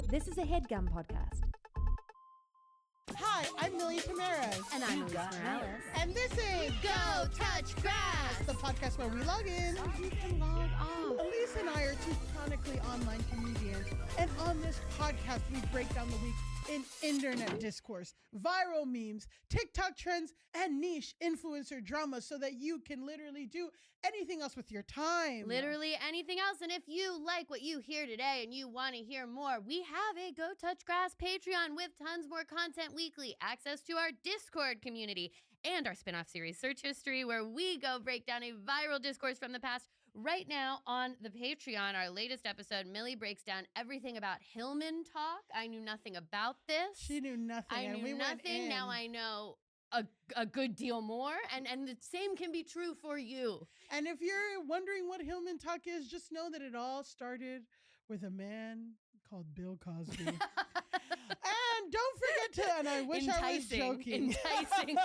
This is a HeadGum podcast. Hi, I'm Millie Tamarez. And I'm Alise. And this is Go Touch Grass, the podcast where we log in. so you can log off. Alise and I are two chronically online comedians. And on this podcast, we break down the week in internet discourse, viral memes, TikTok trends, and niche influencer drama so that you can literally do anything else with your time. Literally anything else. And if you like what you hear today and you want to hear more, we have a Go Touch Grass Patreon with tons more content weekly, access to our Discord community, and our spinoff series, Search History, where we go break down a viral discourse from the past. Right now on the Patreon, our latest episode, Millie breaks down everything about Hillman talk. I knew nothing about this. She knew nothing. I knew nothing. Now I know a good deal more. And the same can be true for you. And if you're wondering what Hillman talk is, just know that it all started with a man called Bill Cosby. And don't forget to, and I wish I was joking. Enticing.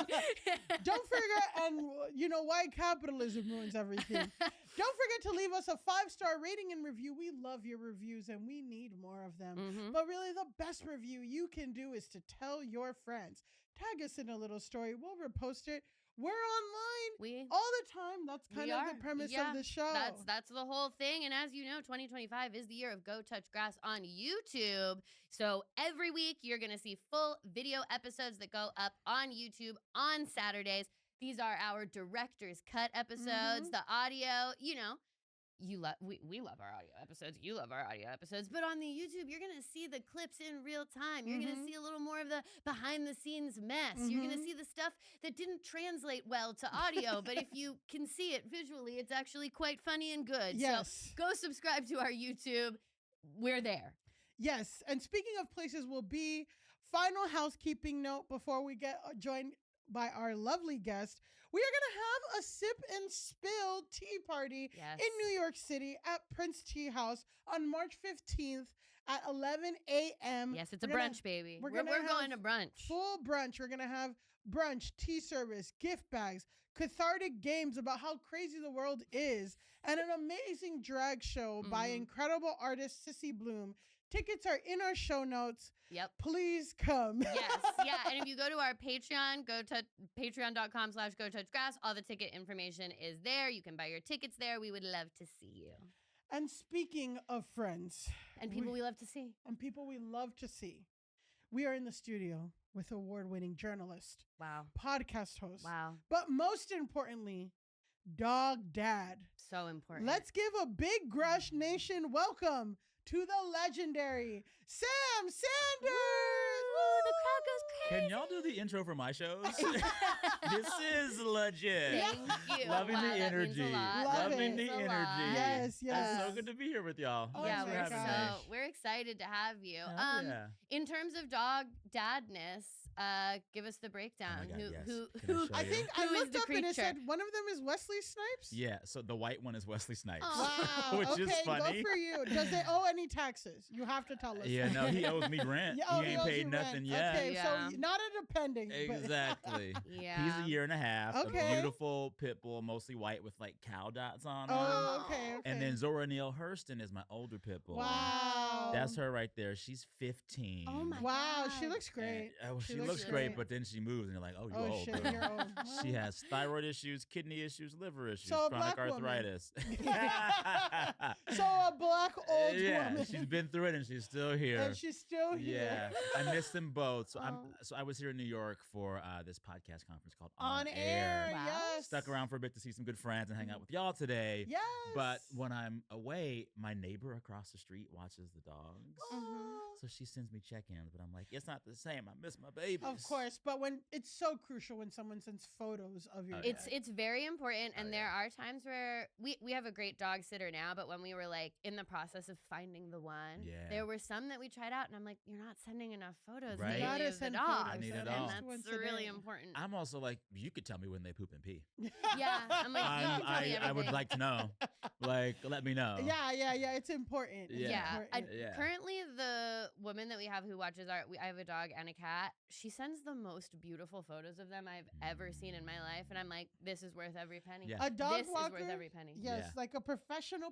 Don't forget, and you know, white capitalism ruins everything. Don't forget to leave us a 5-star rating and review. We love your reviews and we need more of them. Mhm. But really, the best review you can do is to tell your friends. Tag us in a little story. We'll repost it. We're online all the time. That's kind of the premise of the show. That's the whole thing. And as you know, 2025 is the year of Go Touch Grass on YouTube. So every week you're going to see full video episodes that go up on YouTube on Saturdays. These are our director's cut episodes, the audio, you know. We love our audio episodes. You love our audio episodes. But on the YouTube, you're going to see the clips in real time. You're going to see a little more of the behind the scenes mess. You're going to see the stuff that didn't translate well to audio. But if you can see it visually, it's actually quite funny and good. Yes. So go subscribe to our YouTube. We're there. Yes. And speaking of places we'll be, final housekeeping note before we get joined by our lovely guest. We are going to have a sip and spill tea party in New York City at Prince Tea House on March 15th at 11 a.m. Yes, it's a brunch, baby. We're going to brunch. Full brunch. We're going to have brunch, tea service, gift bags, cathartic games about how crazy the world is, and an amazing drag show by incredible artist Sissy Bloom. Tickets are in our show notes. Yep. Please come. Yes. Yeah. And if you go to our Patreon, go to patreon.com/GoTouchGrass. All the ticket information is there. You can buy your tickets there. We would love to see you. And speaking of friends. And people we love to see. And people we love to see. We are in the studio with award-winning journalist. Wow. Podcast host. Wow. But most importantly, dog dad. So important. Let's give a big Grush Nation welcome to the legendary Sam Sanders. Woo, the crowd goes crazy. Can y'all do the intro for my shows? This is legit. Thank you. Loving Wow, the that means a energy. lot. Love Loving it. the Means a lot. energy. Yes, yes. It's so good to be here with y'all. Oh Yeah, my Thanks for having me. we're excited to have you. Hell yeah. In terms of dog dadness, give us the breakdown. Oh my God, yes. Who Can I show I you? think Who I is looked the up and it creature? said one of them is Wesley Snipes. Yeah, so the white one is Wesley Snipes. Oh. Wow. Which okay, is funny. go for you. Does it owe any taxes? You have to tell us. Yeah, no, he owes me rent. Yeah, oh, he ain't owes paid you nothing rent. yet. Okay, Yeah. so not a depending. but- Exactly. Yeah. He's a year and a half. Okay. A beautiful pit bull, mostly white with like cow dots on him. Oh, okay, okay. And then Zora Neale Hurston is my older pit bull. Wow. That's her right there. She's 15. Oh my Wow, she God. looks great. And, she looks looks great. great, but then she moves and you're like, oh, you're Oh old. shit, bro. you're old. She has thyroid issues, kidney issues, liver issues, So a chronic black woman. arthritis. So a black old yeah, woman. she's been through it and she's still here. And she's still here. Yeah, I miss them both. So Oh. I was here in New York for this podcast conference called On air, Wow. yes. Stuck around for a bit to see some good friends and hang out with y'all today. Yes. But when I'm away, my neighbor across the street watches the dogs. Oh. So she sends me check-ins, but I'm like, it's not the same. I miss my babies. Of course, but when it's so crucial when someone sends photos of your Oh, It's very important, and Oh, there yeah. are times where we have a great dog sitter now, but when we were like in the process of finding the one, Yeah. there were some that we tried out, and I'm like, you're not sending enough photos Right. daily You gotta of the send dog, photos. I need it and all. that's Once a really day. important. I'm also like, you could tell me when they poop and pee. Yeah, I'm like, you can tell me I would everything. like to know. Like, let me know. Yeah, it's important. It's Yeah. important. Yeah. Currently, the woman that we have who watches I have a dog and a cat. She sends the most beautiful photos of them I've ever seen in my life, and I'm like, this is worth every penny. Yeah. A dog this walker, is worth every penny. yes, Yeah. like a professional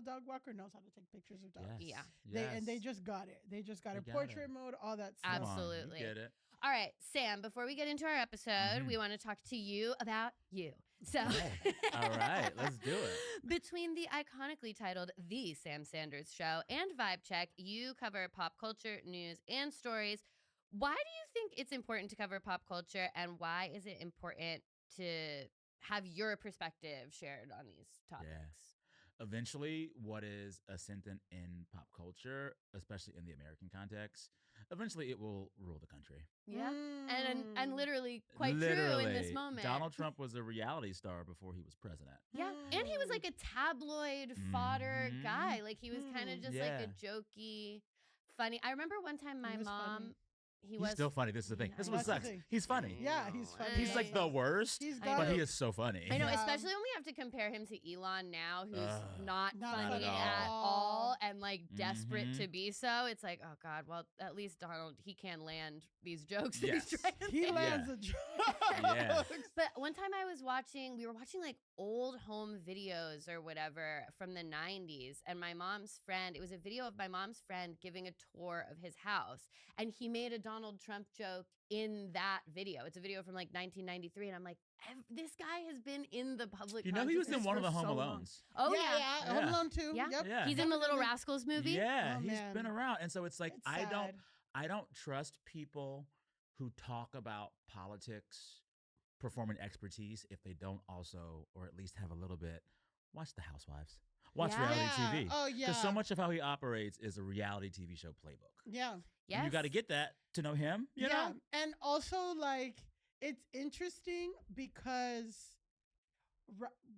dog walker knows how to take pictures of dogs. Yeah. They just got it. They just got They it. got Portrait it. mode, all that stuff. Come on, you Absolutely. get it. All right, Sam, before we get into our episode, we want to talk to you about you. So, All right, let's do it. Between the iconically titled The Sam Sanders Show and Vibe Check, you cover pop culture, news, and stories. Why do you think it's important to cover pop culture, and why is it important to have your perspective shared on these topics? Eventually, what is ascendant in pop culture, especially in the American context, eventually it will rule the country. Yeah. And literally quite true in this moment. Donald Trump was a reality star before he was president. Yeah. And he was like a tabloid fodder guy. Like he was kind of just like Yeah. a jokey, funny. I remember one time my was mom, funny. He's still funny. This is the thing. This is what That's the sucks. thing. He's funny. Yeah, he's funny. He's like the worst, He's I got but it. he is so funny. I know, Yeah. especially when we have to compare him to Elon now, who's not Not funny funny at at all and like desperate Mhm. to be so. It's like, oh God, well, at least Donald, he can land these jokes that Yes. he's trying to He make. lands a joke. Yeah. But one time we were watching like old home videos or whatever from the 90s. And my mom's friend, it was a video of my mom's friend giving a tour of his house. And he made a Donald Trump joke in that video. It's a video from like 1993. And I'm like, this guy has been in the public You know, he was in consciousness one of for the Home so long. Alones. Oh, yeah. yeah. Home Yeah. Alone 2. Yeah. Yep. Yeah. He's in the Little Rascals movie. Yeah, Oh, he's man. been around. And so it's like, It's I sad. don't trust people who talk about politics, performing expertise, if they don't also, or at least have a little bit, watch The Housewives. Watch Yeah. reality Yeah. TV. Oh, yeah. Because so much of how he operates is a reality TV show playbook. Yeah. Yes. And you got to get that to know him, you know? And also, like, it's interesting because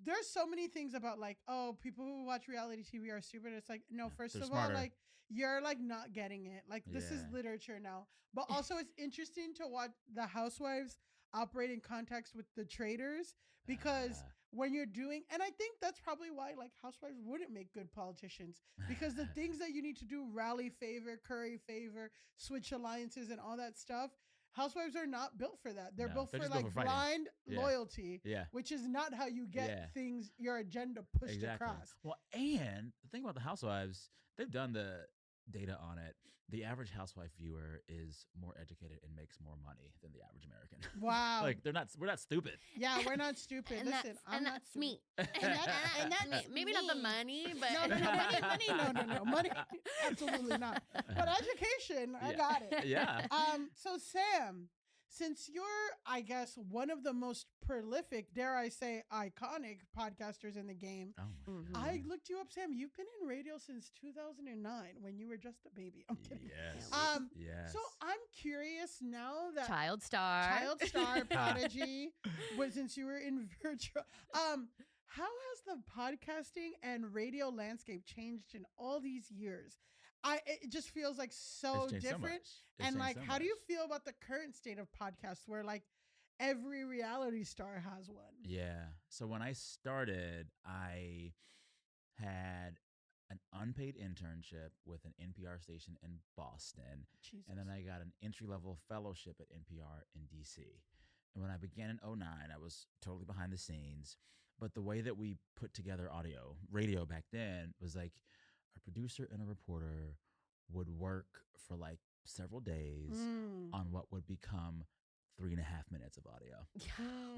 there's so many things about, like, oh, people who watch reality TV are stupid. It's like, no, first they're of smarter. all, like, you're, like, not getting it. Like, this is Yeah. literature now. But also, it's interesting to watch the housewives operate in context with the traders because when you're doing, and I think that's probably why, like, housewives wouldn't make good politicians because the things that you need to do, rally favor, curry favor, switch alliances, and all that stuff, housewives are not built for that. They're No, built they're for, just built like, for fighting. blind Yeah. loyalty, Yeah. which is not how you get Yeah. things, your agenda pushed Exactly. across. Well, and the thing about the Housewives, they've done the data on it. The average housewife viewer is more educated and makes more money than the average American. Wow. Like we're not stupid. Yeah, we're not stupid. And Listen, I'm not that's stupid. me. And that's maybe not the me. money, but No, money, absolutely not. But education, I Yeah. got it. Yeah. So Sam, since you're, I guess, one of the most prolific, dare I say, iconic podcasters in the game, Oh my Mhm. I looked you up, Sam. You've been in radio since 2009 when you were just a baby. I'm kidding. Yes. Yes. So I'm curious now that child star. child star prodigy, since you were in virtual, how has the podcasting and radio landscape changed in all these years? It just feels like so It's changed so different. much. It's And changed like, so how do you much. feel about the current state of podcasts where like every reality star has one? Yeah. So when I started, I had an unpaid internship with an NPR station in Boston. Jesus. And then I got an entry-level fellowship at NPR in DC. And when I began in 2009, I was totally behind the scenes. But the way that we put together radio back then was like a producer and a reporter would work for like several days on what would become 3.5 minutes of audio.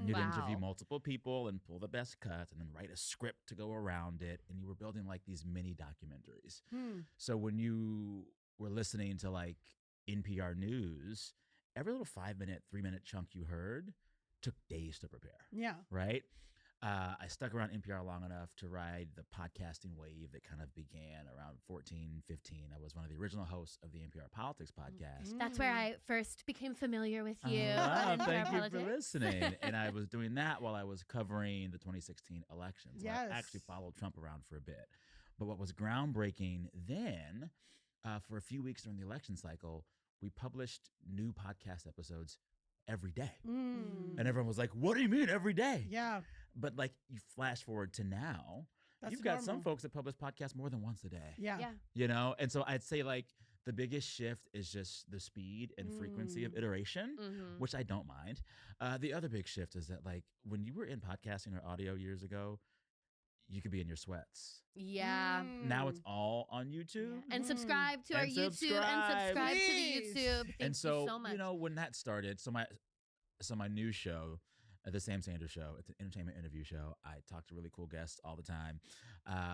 And you'd interview multiple people and pull the best cuts and then write a script to go around it. And you were building like these mini documentaries. So when you were listening to like NPR News, every little 5-minute, 3-minute chunk you heard took days to prepare, Yeah. right? I stuck around NPR long enough to ride the podcasting wave that kind of began around 14, 15. I was one of the original hosts of the NPR Politics podcast. That's where I first became familiar with you. Wow, on NPR thank you for Politics. listening. And I was doing that while I was covering the 2016 elections. So Yes. I actually followed Trump around for a bit. But what was groundbreaking then, for a few weeks during the election cycle, we published new podcast episodes every day. And everyone was like, what do you mean every day? Yeah. But like you flash forward to now, That's you've got some normal. folks that publish podcasts more than once a day. Yeah. Yeah. You know? And so I'd say like the biggest shift is just the speed and frequency of iteration, which I don't mind. The other big shift is that like when you were in podcasting or audio years ago, you could be in your sweats. Yeah. Now it's all on YouTube. And subscribe to our And YouTube and subscribe Please. to the YouTube. Thank And so, you so much. you know, when that started, so my new show, the Sam Sanders Show, it's an entertainment interview show. I talk to really cool guests all the time.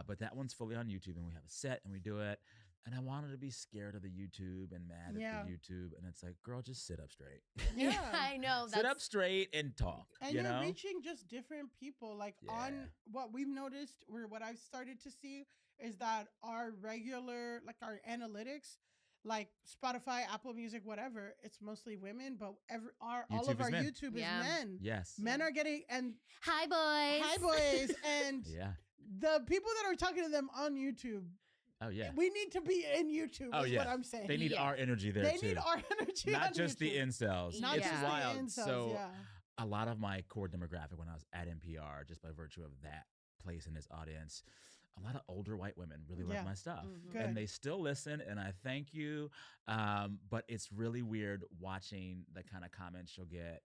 But that one's fully on YouTube, and we have a set and we do it. And I wanted to be scared of the YouTube and mad at the YouTube. And it's like, girl, just sit up straight. Yeah. I know. Sit up straight and talk. And you you're know? reaching just different people. Like on what we've noticed, or what I've started to see, is that our regular, like our analytics, like Spotify, Apple Music, whatever, it's mostly women, but all of our YouTube is men. Yes. Men are getting, and Hi, boys. hi boys, and Yeah. the people that are talking to them on YouTube, Oh, yeah. we need to be in YouTube, is what I'm saying. They need our energy there, They too. need our energy Not on just the YouTube. incels. Not It's just wild. the incels, So yeah. a lot of my core demographic when I was at NPR, just by virtue of that place in this audience, a lot of older white women really love my stuff. Good. And they still listen, and I thank you. But it's really weird watching the kind of comments you'll get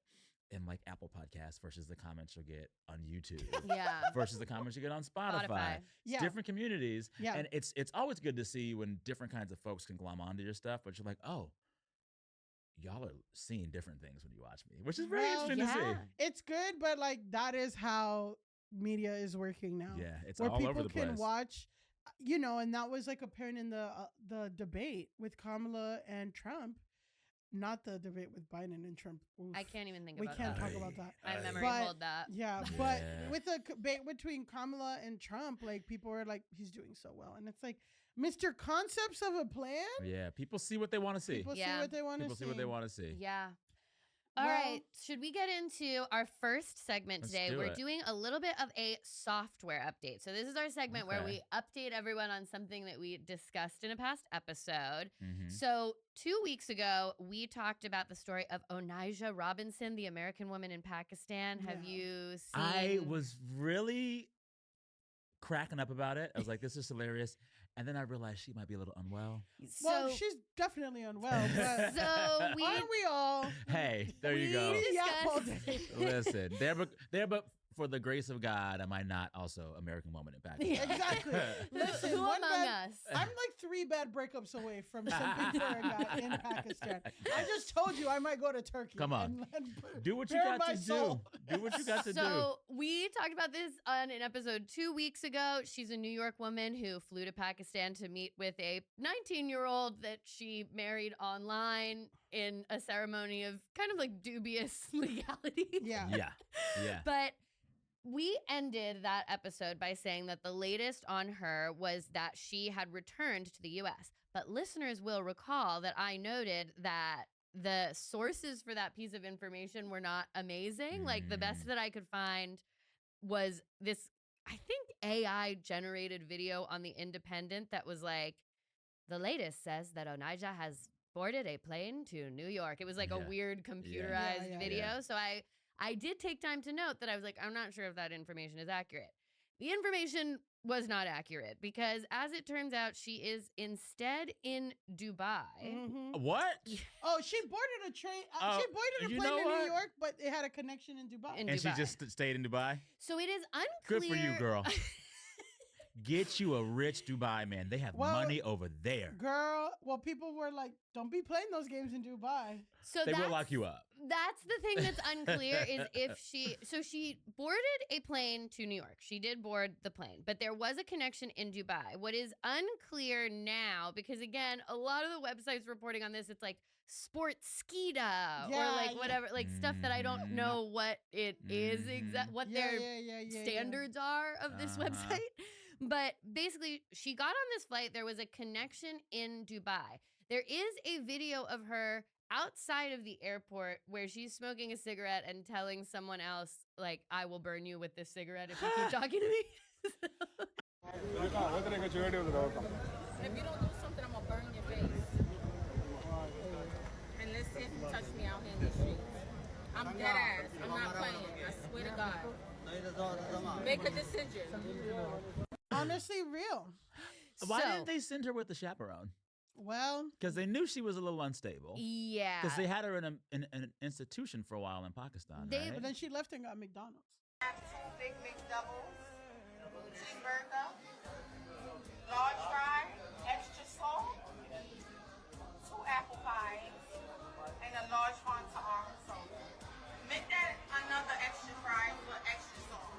in like Apple Podcasts versus the comments you'll get on YouTube. Yeah. Versus the comments you get on Spotify. It's Yeah. different communities. Yeah. And it's always good to see when different kinds of folks can glom onto your stuff, but you're like, oh, y'all are seeing different things when you watch me, which is very interesting to see. It's good, but like that is how media is working now. Yeah, it's where all people over the place. can watch, you know, and that was like apparent in the debate with Kamala and Trump, not the debate with Biden and Trump. Oof. I can't even think We about can't that. talk about that. My memory But- hold that. Yeah, but Yeah. with the debate between Kamala and Trump, like people were like, he's doing so well, and it's like, Mr. Concepts of a Plan. Yeah, people see what they want to see. People see Yeah. what they want to People see. see what they want to see. Yeah. All Well- right. Should we get into our first segment Let's today? do We're it. doing a little bit of a software update. So this is our segment where we Okay. update everyone on something that we discussed in a past episode. Mhm. So 2 weeks ago, we talked about the story of Onijah Robinson, the American woman in Pakistan. Have Yeah. you seen? I was really cracking up about it. I was like, this is hilarious. And then I realized she might be a little unwell. Well, So- she's definitely unwell, but So we aren't we all? Hey, there you We go. discussed- Yeah, all day. Listen, there, but for the grace of God, am I not also American woman in Pakistan? Exactly. Listen, who one among bad- us? I'm like 3 bad breakups away from something for a guy in Pakistan. I just told you I might go to Turkey. Come on. and Do what you bare got my to soul. do. Do what you got to do. So we talked about this on an episode 2 weeks ago. She's a New York woman who flew to Pakistan to meet with a 19-year-old that she married online in a ceremony of kind of like dubious legality. Yeah. Yeah. But we ended that episode by saying that the latest on her was that she had returned to the US. But listeners will recall that I noted that the sources for that piece of information were not amazing. Like the best that I could find was this, I think, AI generated video on The Independent that was like, the latest says that Onijah has boarded a plane to New York. It was like a Yeah. weird computerized Yeah. video. So I did take time to note that I was like, I'm not sure if that information is accurate. The information was not accurate because, as it turns out, she is instead in Dubai. Mhm. What? Oh, she boarded a train. Oh, She boarded a you plane know in what? New York, but it had a connection in Dubai. In And she Dubai. just stayed in Dubai? So it is unclear. Good for you, girl. Get you a rich Dubai man. They have Well, money over there. Girl, well, people were like, don't be playing those games in Dubai. So They will that's- lock you up. That's the thing that's unclear is if she boarded a plane to New York. She did board the plane, but there was a connection in Dubai. What is unclear now, because again, a lot of the websites reporting on this, it's like Sportskeeda or Yeah, like yeah. whatever, like stuff that I don't know what it is what their standards are of this Uh-huh. website. But basically, she got on this flight. There was a connection in Dubai. There is a video of her outside of the airport where she's smoking a cigarette and telling someone else, like, I will burn you with this cigarette if you keep talking to me. If you don't do something, I'm gonna burn your face. And let's see if you touch me out here in the streets. I'm dead ass. I'm not playing. I swear to God. Make a decision. Honestly, real. Why So- didn't they send her with the chaperone? Well, Because they knew she was a little unstable. Yeah. Because they had her in an institution for a while in Pakistan, They- right? but then she left and got McDonald's. 2 Big McDoubles, cheeseburger, large fry, extra salt, 2 apple pies, and a large fondant. So make that another extra fry with extra salt.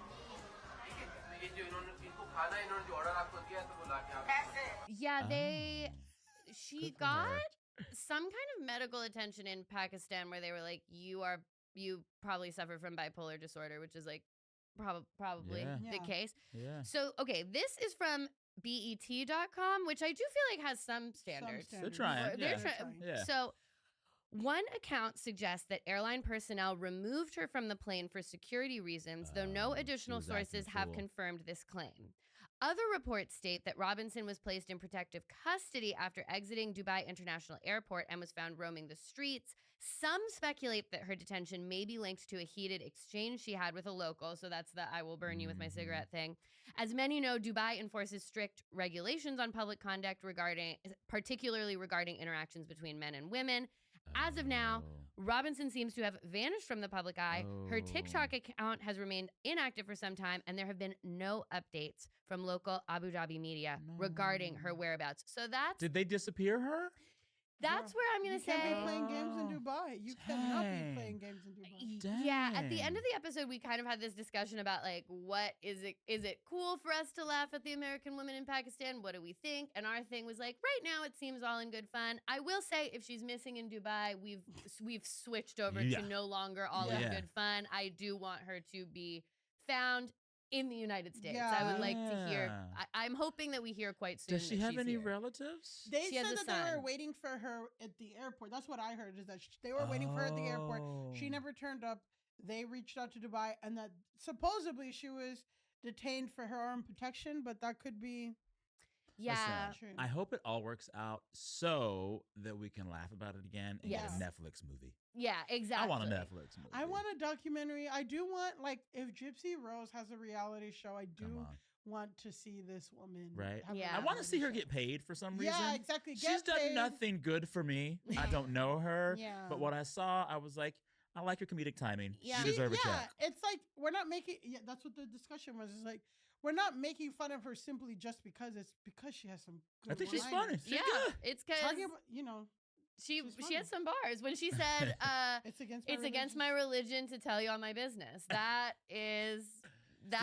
That's it. Yeah, Oh. she Good for got her. some kind of medical attention in Pakistan where they were like, you probably suffer from bipolar disorder, which is like probably Yeah. the Yeah. case. Yeah. So, okay, this is from BET.com, which I do feel like has some standards. They're trying. They're Yeah. trying. Yeah. So, one account suggests that airline personnel removed her from the plane for security reasons, though no Oh, she additional was acting a sources have fool. confirmed this claim. Other reports state that Robinson was placed in protective custody after exiting Dubai International Airport and was found roaming the streets. Some speculate that her detention may be linked to a heated exchange she had with a local, so that's the I will burn you with my cigarette thing. As many know, Dubai enforces strict regulations on public conduct particularly regarding interactions between men and women. As of now, Oh. Robinson seems to have vanished from the public eye. Her TikTok Oh. account has remained inactive for some time, and there have been no updates from local Abu Dhabi media regarding her No. whereabouts. So that's Did they disappear her? where I'm gonna You can't say. be playing games in Oh, Dubai. You cannot be dang. playing games in Dubai. Yeah, at the end Dang. of the episode, we kind of had this discussion about like, what is it? Is it cool for us to laugh at the American women in Pakistan? What do we think? And our thing was like, right now it seems all in good fun. I will say, if she's missing in Dubai, we've switched over Yeah. to no longer all in Yeah. good fun. I do want her to be found in the United States. Yeah. I would like to hear. Yeah. I'm hoping that we hear quite soon. Does she that have she's any here. relatives? They She has said a that they were son. waiting for her at the airport. That's what I heard, is that they were waiting for her at the airport. She Oh. never turned up. They reached out to Dubai, and that supposedly she was detained for her own protection, but that could be Yeah. Listen, true. I hope it all works out so that we can laugh about it again and Yes. get a Netflix movie. Yeah. Exactly. I want a Netflix movie. I want a documentary. I do want, like, if Gypsy Rose has a reality show, I Come do on. want to see this woman. Right? have a Yeah. I want to see her reality get paid for some reason. Yeah, exactly. She's Get done paid. nothing good for me. I don't know her. Yeah. But what I saw, I was like, I like your comedic timing. Yeah. You deserve a check. It's like we're not making. Yeah, that's what the discussion was. It's like we're not making fun of her simply just because she has some. Good I think she's one-liners. funny. She's Yeah. good. It's because Talking about, she she's she funny. had some bars when she said, it's against. "It's against my religion to tell you all my business." That's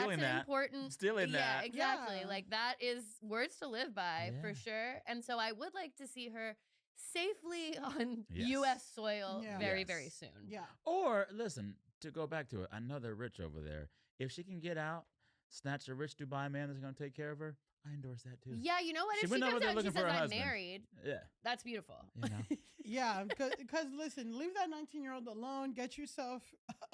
Stealing an that. important. Stealing Yeah, that. exactly. Yeah. Like that is words to live by for Yeah. sure. And so I would like to see her safely on Yes. U.S. soil Yeah. very Yes. very soon. Yeah. Or listen, to go back to it, I know they're rich over there. If she can get out, snatch a rich Dubai man that's going to take care of her, I endorse that too. Yeah, you know what? She If she went over comes there out and she looking says for a I'm husband. married, Yeah. that's beautiful. You know, Yeah, because listen, leave that 19-year-old alone. Get yourself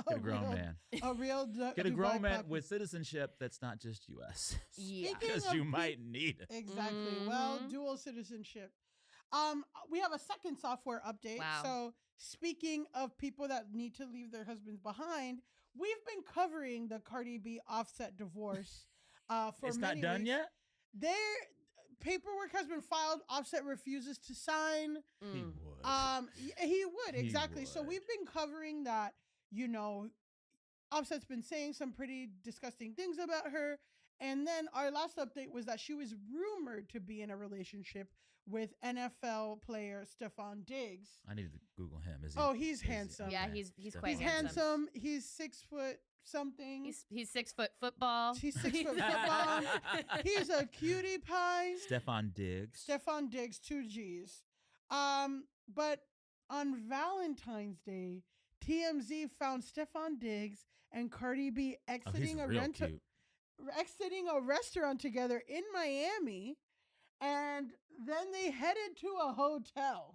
get a grown man. a real Get a Dubai grown man puppy. with citizenship that's not just U.S. Yeah. Speaking Because of you pe- might need it. Exactly. Well, Mhm. dual citizenship. We have a second software update. Wow. So speaking of people that need to leave their husbands behind, we've been covering the Cardi B Offset divorce. For It's not many done weeks. yet? Their paperwork has been filed. Offset refuses to sign. He Mm. would. He would, He exactly. So would. we've been covering that. Offset's been saying some pretty disgusting things about her. And then our last update was that she was rumored to be in a relationship with NFL player Stephon Diggs. I need to Google him. Is he? Oh, he's is he- handsome. Yeah, okay. he's Stephon quite He's Diggs. handsome. He's 6 foot something. He's 6 foot football. He's 6 foot football. He's a cutie pie. Stephon Diggs. Stephon Diggs, 2 G's. But on Valentine's Day, TMZ found Stephon Diggs and Cardi B Oh, he's exiting real cute. exiting a restaurant together in Miami, and then they headed to a hotel.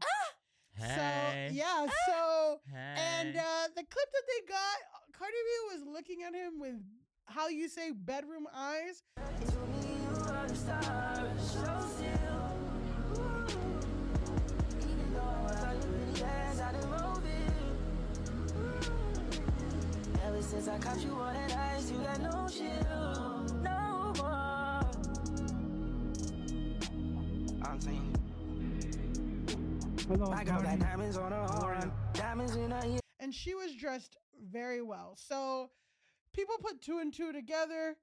Hey. So yeah, so Hey. and the clip that they got, Cardi B was looking at him with how you say bedroom eyes. Ever since I caught you on that ice, you got no chill, no more. I'm saying, I got black diamonds on her arm, diamonds in her ear. And she was dressed very well. So people put 2 and 2 together.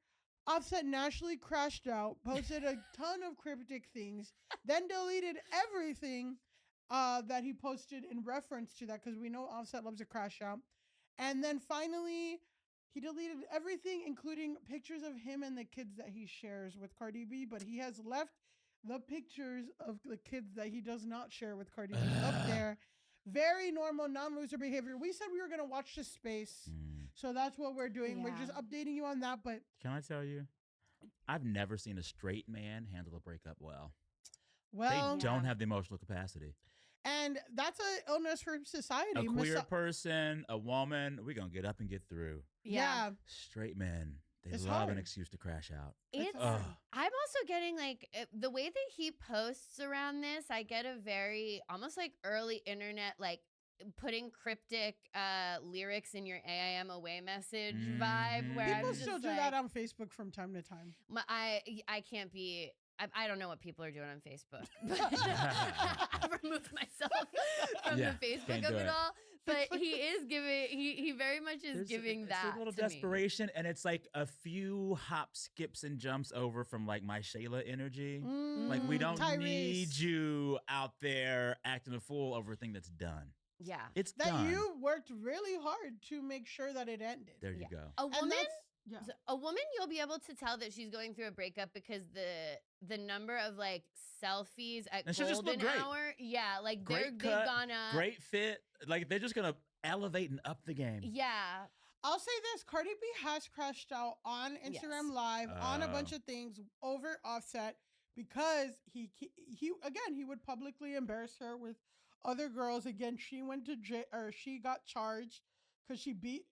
Offset naturally crashed out, posted a ton of cryptic things, then deleted everything that he posted in reference to that, because we know Offset loves to crash out. And then finally, he deleted everything, including pictures of him and the kids that he shares with Cardi B, but he has left the pictures of the kids that he does not share with Cardi B up there. Very normal, non-loser behavior. We said we were going to watch the space, so that's what we're doing. We're just updating you on that, but... Can I tell you? I've never seen a straight man handle a breakup well. Well, they don't have the emotional capacity. And that's an illness for society. A queer person, a woman, we're going to get up and get through. Yeah. Straight men, they It's love hard. an excuse to crash out. I'm also getting like the way that he posts around this, I get a very almost like early internet, like putting cryptic lyrics in your AIM away message vibe. Where People I'm still just do like, that on Facebook from time to time. I can't be. I don't know what people are doing on Facebook. I've removed myself from the Facebook of it all. But he is giving. He very much is giving that. It's a little to desperation, me. and it's like a few hops, skips, and jumps over from like my Shayla energy. Like we don't need you out there acting a fool over a thing that's done. Yeah, it's that done. you worked really hard to make sure that it ended. There you go. A woman. Yeah. A woman, you'll be able to tell that she's going through a breakup because the number of like selfies at And she just golden looked great. hour, yeah, like Great they've cut, gone up. great fit. Like they're just gonna elevate and up the game. Yeah. I'll say this: Cardi B has crashed out on Instagram Live on a bunch of things over Offset because he would publicly embarrass her with other girls. Again, she went to jail, or she got charged because she beat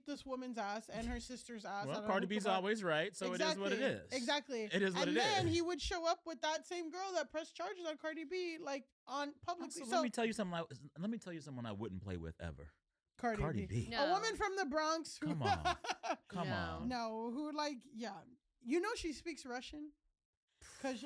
this woman's ass and her sister's ass. Well, Cardi B's always right, so it is what it is. Exactly. It is what it is. And then he would show up with that same girl that pressed charges on Cardi B, like on publicly. So let me tell you something. Let me tell you someone I wouldn't play with ever. Cardi B. No. A woman from the Bronx. Who, Come on. Come No. on. No, who like, yeah. You know she speaks Russian because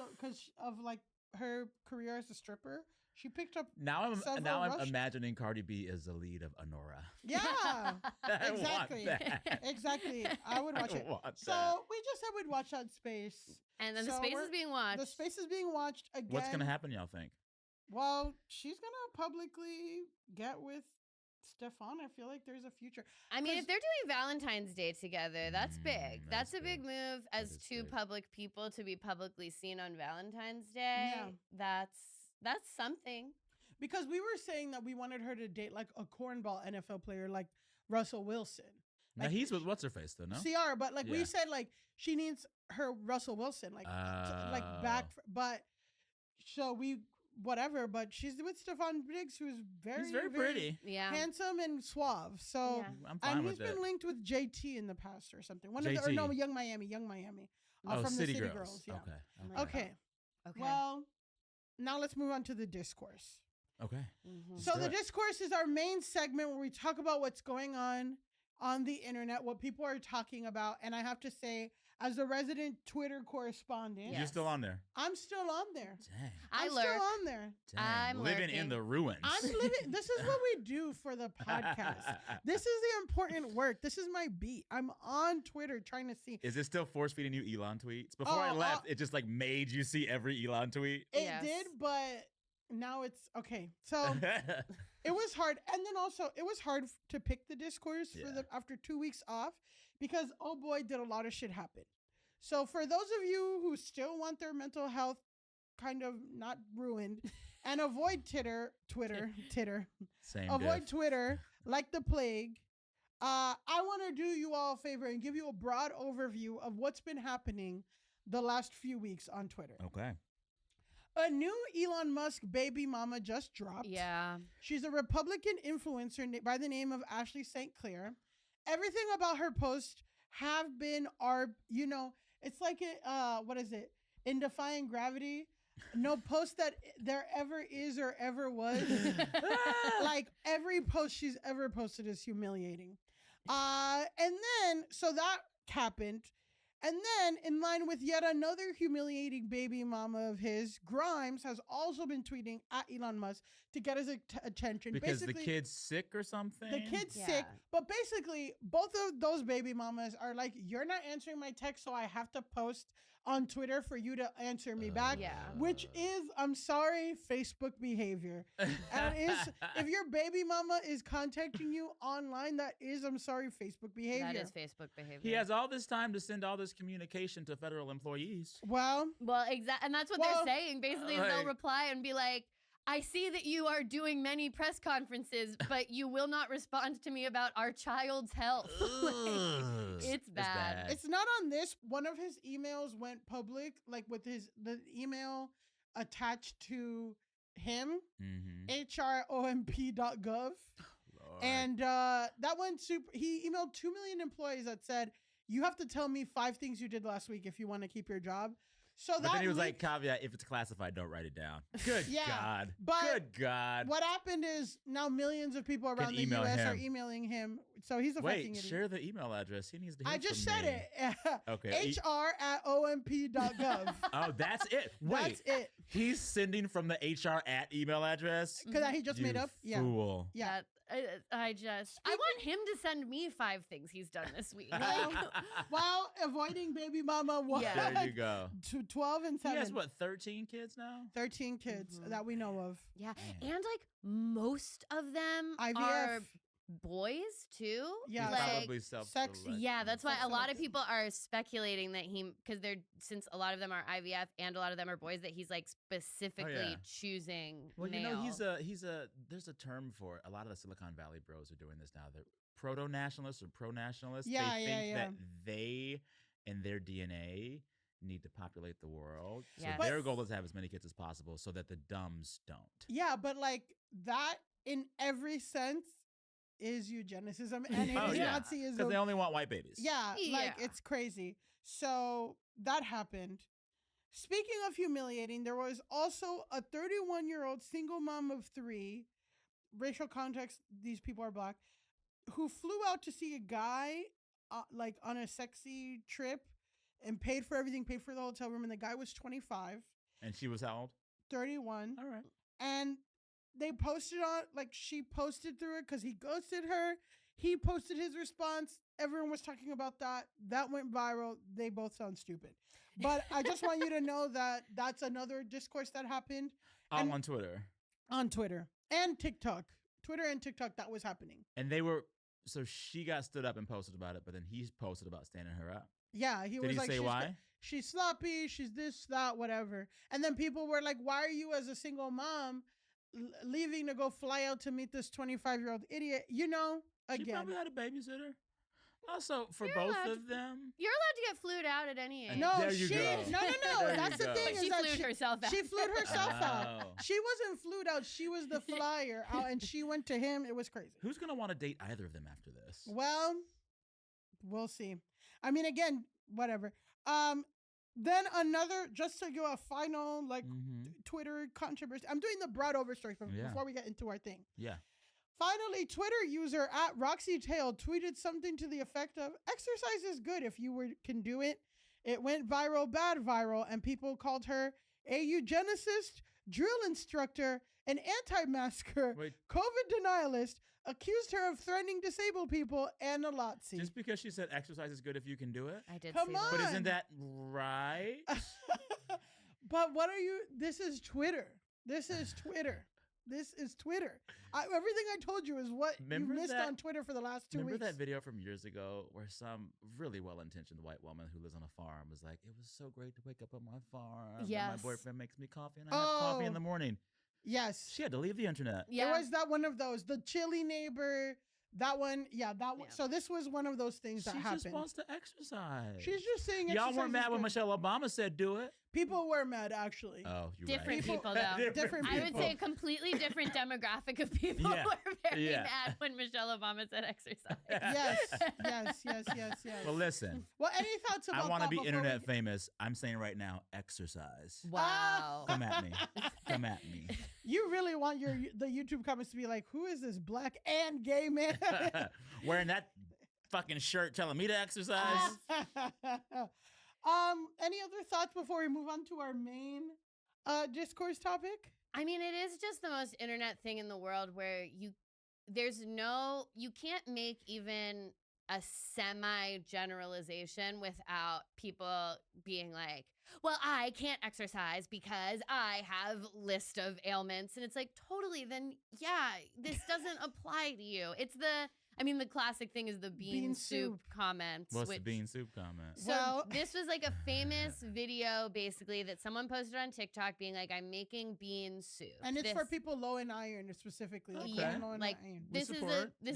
of like her career as a stripper. She picked up Now I'm Russian. imagining Cardi B as the lead of Honora. Yeah, I want exactly. that. Exactly. I would watch I it. want So that. we just said we'd watch that space. And then the So space we're- is being watched. The space is being watched again. What's gonna happen, y'all think? Well, she's gonna publicly get with Stefan. I feel like there's a future. I mean, if they're doing Valentine's Day together, that's big. that That's is a big big. move as is two big. public people to be publicly seen on Valentine's Day. Yeah. That's something. Because we were saying that we wanted her to date like a cornball NFL player like Russell Wilson. Now Like, he's with what's her face though, no? CR, but like we Yeah. said, like she needs her Russell Wilson, like back. But so we whatever. But she's with Stefan Diggs, who's He's very pretty. Yeah. handsome and suave. So Yeah. I'm fine and with he's it. been linked with JT in the past or something. One of JT. the, or no, Young Miami, Oh, from City the City Girls. Girls. Yeah. Okay. Okay. Okay. Well, now let's move on to the discourse. Okay. So do the it. discourse is our main segment where we talk about what's going on the internet, what people are talking about. And I have to say, as a resident Twitter correspondent, You're still on there. I'm still on there. Dang. I'm lurk. still on there. Dang. I'm living in lurking. the ruins. I'm living. This is what we do for the podcast. This is the important work. This is my beat. I'm on Twitter trying to see. Is it still force feeding you Elon tweets? Before I left, it just like made you see every Elon tweet. It Yes. did, but now it's okay. So it was hard, and then also it was hard to pick the discourse for the after 2 weeks off because oh boy, did a lot of shit happen. So for those of you who still want their mental health kind of not ruined and avoid Twitter, Same avoid diff. Twitter like the plague. I want to do you all a favor and give you a broad overview of what's been happening the last few weeks on Twitter. Okay. A new Elon Musk baby mama just dropped. Yeah. She's a Republican influencer by the name of Ashley St. Clair. Everything about her post have been it's like what is it? In Defying Gravity, no post that there ever is or ever was. Like every post she's ever posted is humiliating. And then so that happened. And then, in line with yet another humiliating baby mama of his, Grimes has also been tweeting at Elon Musk to get his attention. Because the kid's sick or something? The kid's Yeah. sick. But basically, both of those baby mamas are like, you're not answering my text, so I have to post on Twitter for you to answer me back. Yeah. Which is, I'm sorry, Facebook behavior. And if your baby mama is contacting you online, that is, I'm sorry, Facebook behavior. That is Facebook behavior. He has all this time to send all this communication to federal employees. Well, exactly. And that's what Well, they're saying. Basically, is they'll like- reply and be like, I see that you are doing many press conferences, but you will not respond to me about our child's health. Ugh. It's bad. it's not on this. One of his emails went public, like with the email attached to him, hromp.gov. Lord. And that one, he emailed 2 million employees that said, you have to tell me 5 things you did last week if you want to keep your job. So But that then he was leaked- like, caveat, if it's classified, don't write it down. Good Yeah, God. but Good God. what happened is now millions of people around the email U.S. are him. emailing him. So he's a fucking Wait, idiot. share the email address. He needs to hear I just from said me. it. Okay. hr@omp.gov. Oh, that's it. Wait. That's it. He's sending from the HR at email address? Because he just You made up. Yeah. Fool. Yeah. I want him to send me 5 things he's done this week. While avoiding baby mama was Yeah. There you go. 12 and He 7. has, what, 13 kids now? 13 kids that we know of. Yeah. Man. And like most of them IVF. are boys too. Yeah. He's Like, probably self-selecting. yeah, that's why a lot of Sex-selected. people are speculating that because since a lot of them are IVF and a lot of them are boys, that he's like specifically choosing Well, male. you know, there's a term for it. A lot of the Silicon Valley bros are doing this now. They're proto-nationalists or pro-nationalists. Yeah, they yeah, think yeah. that they and their DNA need to populate the world. Yes. So their goal is to have as many kids as possible so that the dumbs don't. Yeah, but like that in every sense is eugenicism and it Oh, is yeah. Nazism. Because they only want white babies. Yeah, like Yeah. it's crazy. So that happened. Speaking of humiliating, there was also a 31-year-old single mom of 3, racial context, these people are black, who flew out to see a guy like on a sexy trip and paid for everything, paid for the hotel room. And the guy was 25, And she was how old? 31. All right. And they posted on, like she posted through it because he ghosted her. He posted his response. Everyone was talking about that. That went viral. They both sound stupid. But I just want you to know that that's another discourse that happened All And- on Twitter. on Twitter and TikTok. Twitter and TikTok, that was happening. And they were, so she got stood up and posted about it, but then he posted about standing her up. Yeah, he Did was he like, say why? she's sloppy, she's this, that, whatever. And then people were like, why are you as a single mom leaving to go fly out to meet this 25-year-old idiot? You know, She again. probably had a babysitter. Also, for You're both allowed of them. You're allowed to get flued out at any age. No, There you she, go. no. There you That's the go. thing. But is she that flued herself out. She flued herself out. Oh. She wasn't flued out. She was the flyer out, and she went to him. It was crazy. Who's going to want to date either of them after this? Well, we'll see. I mean, again, whatever. Then another, just to go a final like Mhm. Twitter controversy. I'm doing the broad over story Yeah. before we get into our thing. Yeah. Finally, Twitter user at Roxy Tail tweeted something to the effect of, exercise is good if you can do it. It went viral, bad viral, and people called her a eugenicist, drill instructor, an anti-masker, Wait, COVID denialist, accused her of threatening disabled people, and a Lotsie. just because she said exercise is good if you can do it? I did Come see that. But on. isn't that right? But what are you? This is Twitter. This is Twitter. This is Twitter. Everything I told you is what Remember you missed that- on Twitter for the last 2 Remember weeks. that video from years ago where some really well-intentioned white woman who lives on a farm was like, it was so great to wake up on my farm. and Yes. My boyfriend makes me coffee and I have coffee in Oh. the morning. Yes. She had to leave the internet. Yeah. It was that one of those. The chilly neighbor. That one. Yeah, that one. Yeah. So this was one of those things She that just happened. wants to exercise. She's just saying Y'all exercise weren't is mad when good. Michelle Obama said do it. People were mad, actually. Oh, you're Different right. people, though. Different I would people. say a completely different demographic of people Yeah. were very Yeah. mad when Michelle Obama said exercise. Yes. Well, listen, Well, any thoughts about I want to that be before internet we- famous. I'm saying right now, exercise. Wow. Come at me. Come at me. You really want the YouTube comments to be like, who is this black and gay man? Wearing that fucking shirt telling me to exercise. Any other thoughts before we move on to our main discourse topic? I mean, it is just the most internet thing in the world where you can't make even a semi-generalization without people being like, well, I can't exercise because I have list of ailments. And it's like, totally, then yeah, this doesn't apply to you. It's the classic thing is the bean soup comments. What's the bean soup comment? So this was like a famous video basically that someone posted on TikTok being like, I'm making bean soup. And it's for people low in iron specifically. Okay. Low in like iron. this is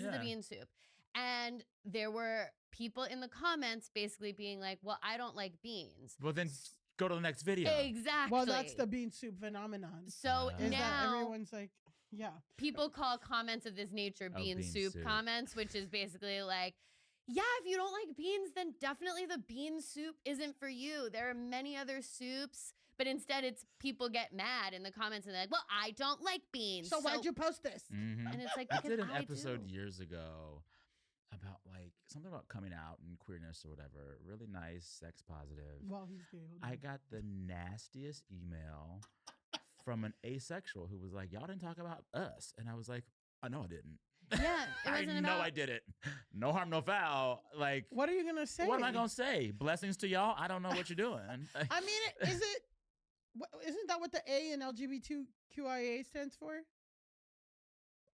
the bean soup. And there were people in the comments basically being like, well, I don't like beans. Well, then go to the next video. Exactly. Well, that's the bean soup phenomenon. So Is that now everyone's like, yeah. people call comments of this nature bean soup comments, which is basically like, yeah, if you don't like beans, then definitely the bean soup isn't for you. There are many other soups, but instead it's people get mad in the comments and they're like, well, I don't like beans. So why'd you post this? Mm-hmm. And it's like, I because did an episode do. years ago about like something about coming out and queerness or whatever. Really nice, sex positive. Well, he's gay. I got the nastiest email from an asexual who was like, y'all didn't talk about us. And I was like, I know I didn't. Yeah, it wasn't I know about. I did it. No harm, no foul. Like, What are you gonna say? what am I gonna say? Blessings to y'all. I don't know what you're doing. I mean, isn't that what the A in LGBTQIA stands for?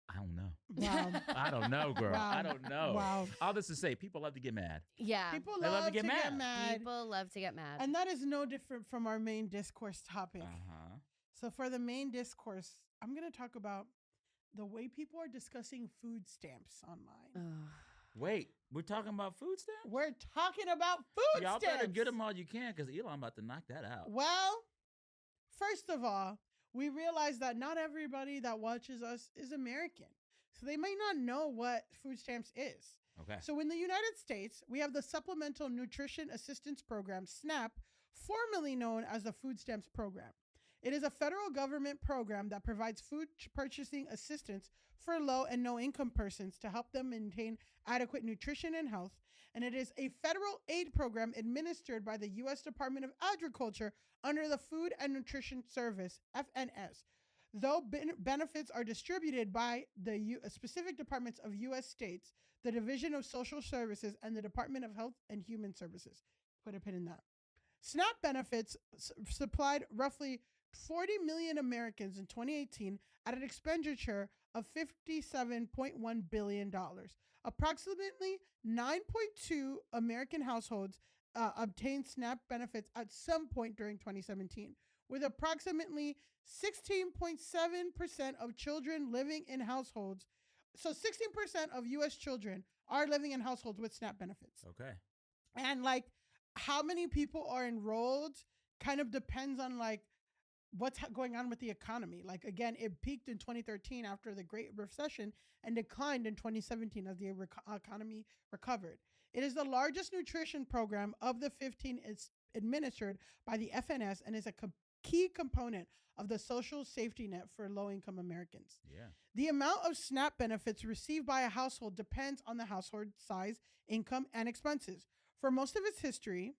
I don't know. Wow. I don't know, girl. Wow. I don't know. Wow. All this to say, people love to get mad. Yeah. People They love to get mad. People love to get mad. And that is no different from our main discourse topic. Uh-huh. So for the main discourse, I'm going to talk about the way people are discussing food stamps online. Wait, we're talking about food stamps? We're talking about food Y'all stamps. better get them all you can because Elon about to knock that out. Well, first of all, we realize that not everybody that watches us is American. So they might not know what food stamps is. Okay. So in the United States, we have the Supplemental Nutrition Assistance Program, SNAP, formerly known as the Food Stamps Program. It is a federal government program that provides food purchasing assistance for low and no income persons to help them maintain adequate nutrition and health. And it is a federal aid program administered by the U.S. Department of Agriculture under the Food and Nutrition Service, FNS. Though benefits are distributed by the specific departments of U.S. states, the Division of Social Services, and the Department of Health and Human Services. Put a pin in that. SNAP benefits supplied roughly 40 million Americans in 2018 at an expenditure of $57.1 billion. Approximately 9.2 American households obtained SNAP benefits at some point during 2017, with approximately 16.7% of children living in households. So 16% of U.S. children are living in households with SNAP benefits. Okay. And like how many people are enrolled kind of depends on like what's going on with the economy. Like, again, it peaked in 2013 after the Great Recession and declined in 2017 as the economy recovered. It is the largest nutrition program of the 15 is administered by the FNS and is a key component of the social safety net for low-income Americans. Yeah. The amount of SNAP benefits received by a household depends on the household size, income, and expenses. For most of its history,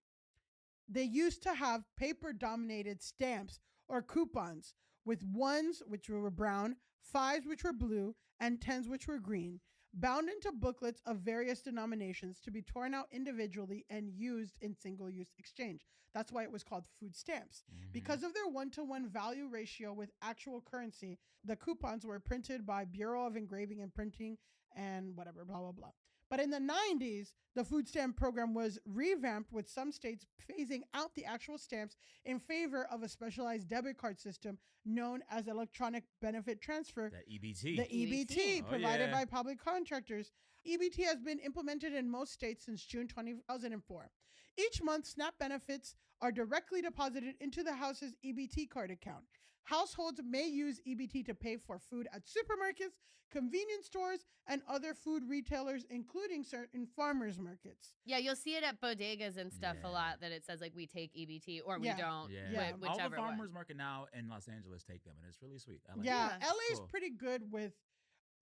they used to have paper-dominated stamps or coupons with ones which were brown, fives which were blue, and tens which were green, bound into booklets of various denominations to be torn out individually and used in single-use exchange. That's why it was called food stamps. Mm-hmm. Because of their one-to-one value ratio with actual currency, the coupons were printed by Bureau of Engraving and Printing and whatever, blah, blah, blah. But in the 90s, the food stamp program was revamped, with some states phasing out the actual stamps in favor of a specialized debit card system known as electronic benefit transfer. That EBT. The EBT, Oh, provided yeah. by public contractors. EBT has been implemented in most states since June 2004. Each month, SNAP benefits are directly deposited into the house's EBT card account. Households may use EBT to pay for food at supermarkets, convenience stores, and other food retailers, including certain farmers markets. Yeah, you'll see it at bodegas and stuff a Yeah. lot that it says like we take EBT or Yeah. we don't. Yeah. Yeah. All Whichever the one. farmers market now in Los Angeles take them, and it's really sweet. I like Yeah, it. LA is Cool. pretty good with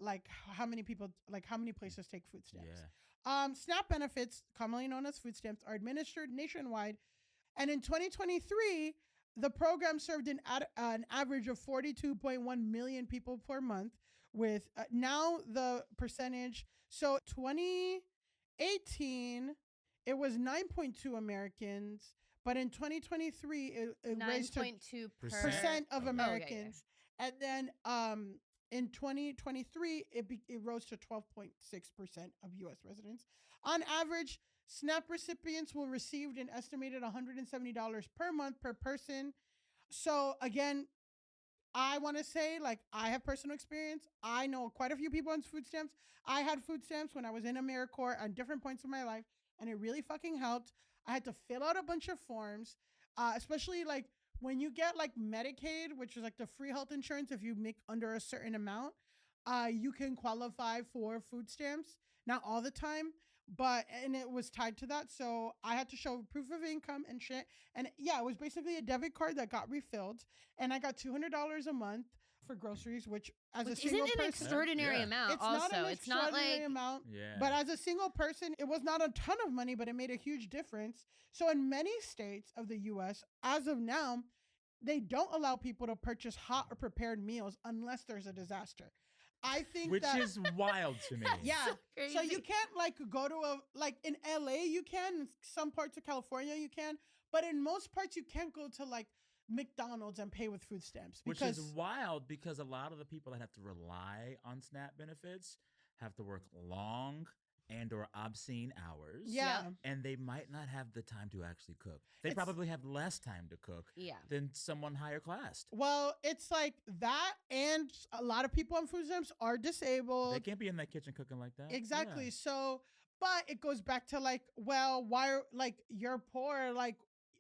how many people, like how many places take food stamps. Yeah. SNAP benefits, commonly known as food stamps, are administered nationwide. And in 2023, the program served an average of 42.1 million people per month, with now the percentage. So 2018, it was 9.2 Americans, but in 2023, it raised to 9.2 percent of Okay, Americans. And then in 2023, it rose to 12.6% of U.S. residents. On average, SNAP recipients will receive an estimated $170 per month per person. So again, I want to say, like, I have personal experience. I know quite a few people on food stamps. I had food stamps when I was in AmeriCorps at different points in my life, and it really fucking helped. I had to fill out a bunch of forms, especially like when you get like Medicaid, which is like the free health insurance. If you make under a certain amount, you can qualify for food stamps. Not all the time, and it was tied to that. So I had to show proof of income and shit. And yeah, it was basically a debit card that got refilled. And I got $200 a month for groceries, which as a single isn't an person, extraordinary amount. it's Also, not an it's not extraordinary like amount. Yeah. But as a single person, it was not a ton of money, but it made a huge difference. So in many states of the U.S., as of now, they don't allow people to purchase hot or prepared meals unless there's a disaster. I think Which that is wild to me. yeah. So crazy. you can't like go to in LA you can, in some parts of California you can, but in most parts you can't go to like McDonald's and pay with food stamps Which because is wild because a lot of the people that have to rely on SNAP benefits have to work long and or obscene hours. yeah. And they might not have the time to actually cook. They It's- probably have less time to cook Yeah. than someone higher classed. Well, it's like that, and a lot of people on food stamps are disabled. They can't be in that kitchen cooking like that. Exactly. Yeah. So, but it goes back to like, well, why are like you're poor, like,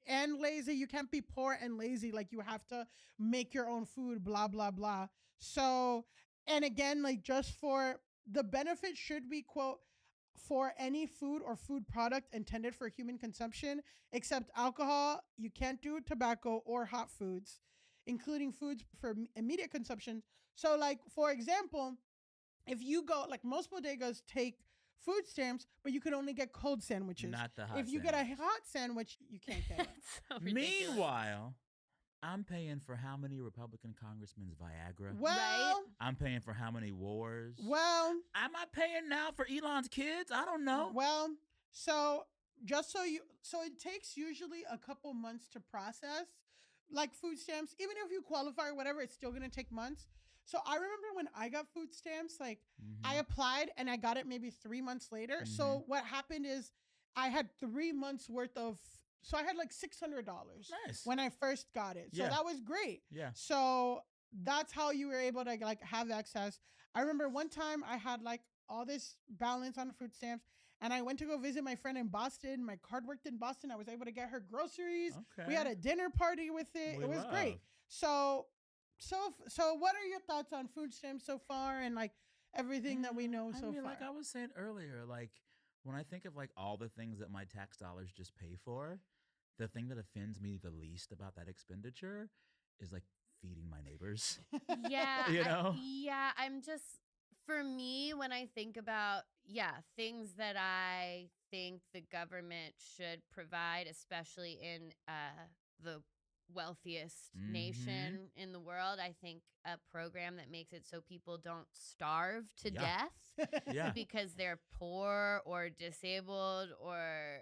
and lazy? You can't be poor and lazy. Like, you have to make your own food, blah, blah, blah. So, and again, like, just for the benefit should be, quote, for any food or food product intended for human consumption, except alcohol. You can't do tobacco or hot foods, including foods for immediate consumption. So, like, for example, if you go, like, most bodegas take food stamps, but you can only get cold sandwiches. Not the hot If you get a sandwich. hot sandwich, you can't get it. It's so ridiculous. Meanwhile, I'm paying for how many Republican congressmen's Viagra? Well, I'm paying for how many wars? well, Am I paying now for Elon's kids? I don't know. well, so just so it takes usually a couple months to process like food stamps. Even if you qualify or whatever, it's still going to take months. So I remember when I got food stamps, like I applied and I got it maybe 3 months later. So what happened is I had 3 months worth of, so I had like $600 Nice. when I first got it. So Yeah. that was great. Yeah. So that's how you were able to like have access. I remember one time I had like all this balance on food stamps and I went to go visit my friend in Boston. My card worked in Boston. I was able to get her groceries. Okay. We had a dinner party with it. We It was love. great. So what are your thoughts on food stamps so far and like everything that we know so far? Like I was saying earlier, like when I think of like all the things that my tax dollars just pay for, the thing that offends me the least about that expenditure is like feeding my neighbors. Yeah. You know? I'm just, for me, when I think about, things that I think the government should provide, especially in the wealthiest nation in the world, I think a program that makes it so people don't starve to death Yeah. because they're poor or disabled or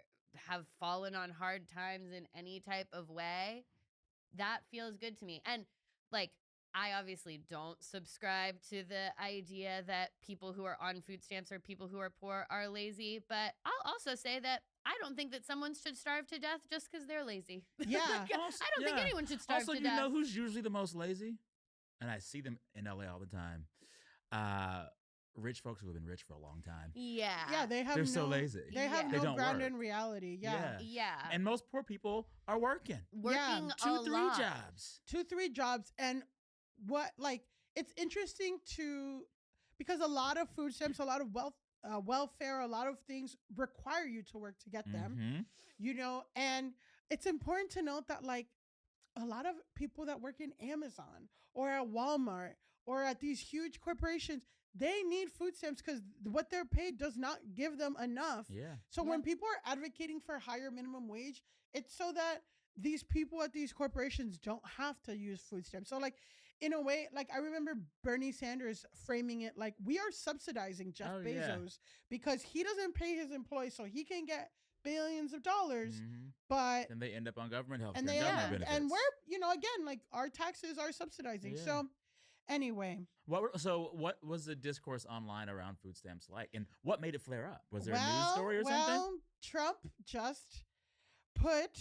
have fallen on hard times in any type of way, that feels good to me. And like, I obviously don't subscribe to the idea that people who are on food stamps or people who are poor are lazy, but I'll also say that I don't think that someone should starve to death just because they're lazy. Yeah. Like, I don't think anyone should starve Also, to you death. know who's usually the most lazy? And I see them in LA all the time. Rich folks who have been rich for a long time. Yeah. Yeah, they're so lazy. They have They no don't ground work. in reality. Yeah. Yeah. And most poor people are working. Working a 2-3 lot. jobs. 2-3 jobs. And what, like, it's interesting because a lot of food stamps, a lot of welfare, a lot of things require you to work to get them, you know, and it's important to note that like a lot of people that work in Amazon or at Walmart or at these huge corporations, they need food stamps because what they're paid does not give them enough. Yeah. So when people are advocating for higher minimum wage, it's so that these people at these corporations don't have to use food stamps. So like in a way, like I remember Bernie Sanders framing it like we are subsidizing Jeff Bezos because he doesn't pay his employees so he can get billions of dollars, but then they end up on government health care and and government benefits. and we're again like our taxes are subsidizing. Yeah. So anyway, what was the discourse online around food stamps like, and what made it flare up? Was there a news story or something? Well, Trump just put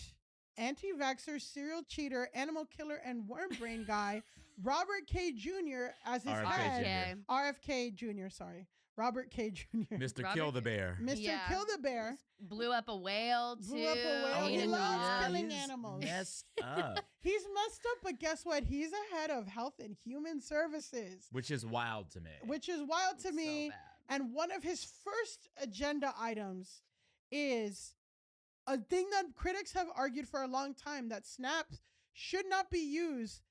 anti-vaxxer, serial cheater, animal killer, and worm brain guy Robert K. Jr. as his head. RFK Jr. Sorry. Robert K. Jr. Mr. Kill the Bear. Mr. Kill the Bear. Blew up a whale, too. He loves killing animals. Messed up. He's messed up, but guess what? He's a head of Health and Human Services. Which is wild to me. So bad. And one of his first agenda items is a thing that critics have argued for a long time, that SNAPs should not be used.